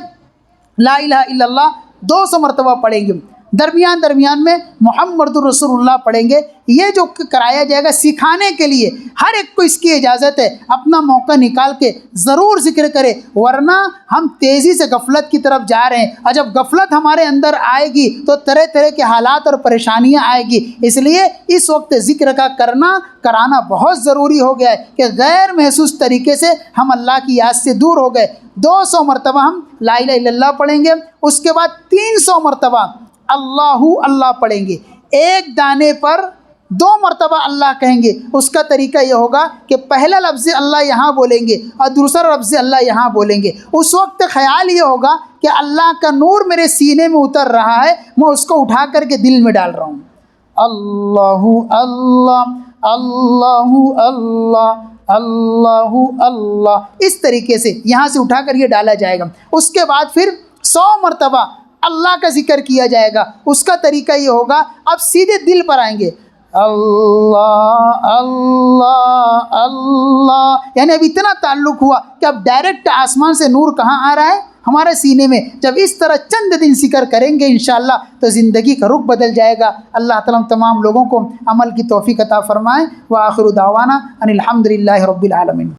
[SPEAKER 1] لا الہ الا اللہ 200 مرتبہ پڑھیں گے، درمیان میں محمد الرسول اللہ پڑھیں گے۔ یہ جو کرایا جائے گا سکھانے کے لیے، ہر ایک کو اس کی اجازت ہے، اپنا موقع نکال کے ضرور ذکر کرے، ورنہ ہم تیزی سے غفلت کی طرف جا رہے ہیں، اور جب غفلت ہمارے اندر آئے گی تو طرح طرح کے حالات اور پریشانیاں آئے گی۔ اس لیے اس وقت ذکر کا کرانا بہت ضروری ہو گیا ہے کہ غیر محسوس طریقے سے ہم اللہ کی یاد سے دور ہو گئے۔ 200 مرتبہ ہم لا الہ الا اللہ پڑھیں گے، اس کے بعد 300 مرتبہ اللہ پڑھیں گے۔ ایک دانے پر 2 مرتبہ اللہ کہیں گے۔ اس کا طریقہ یہ ہوگا کہ پہلا لفظ اللہ یہاں بولیں گے اور دوسرا لفظ اللہ یہاں بولیں گے۔ اس وقت خیال یہ ہوگا کہ اللہ کا نور میرے سینے میں اتر رہا ہے، میں اس کو اٹھا کر کے دل میں ڈال رہا ہوں۔ اللہ اللہ اللہ اللہ اللہ اللہ، اس طریقے سے یہاں سے اٹھا کر یہ ڈالا جائے گا۔ اس کے بعد پھر 100 مرتبہ اللہ کا ذکر کیا جائے گا۔ اس کا طریقہ یہ ہوگا، اب سیدھے دل پر آئیں گے، اللہ اللہ اللہ، یعنی اب اتنا تعلق ہوا کہ اب ڈائریکٹ آسمان سے نور کہاں آ رہا ہے؟ ہمارے سینے میں۔ جب اس طرح چند دن ذکر کریں گے انشاءاللہ تو زندگی کا رخ بدل جائے گا۔ اللہ تعالیٰ تمام لوگوں کو عمل کی توفیق عطا فرمائے۔ وآخر دعوانا ان الحمد للہ رب العالمین۔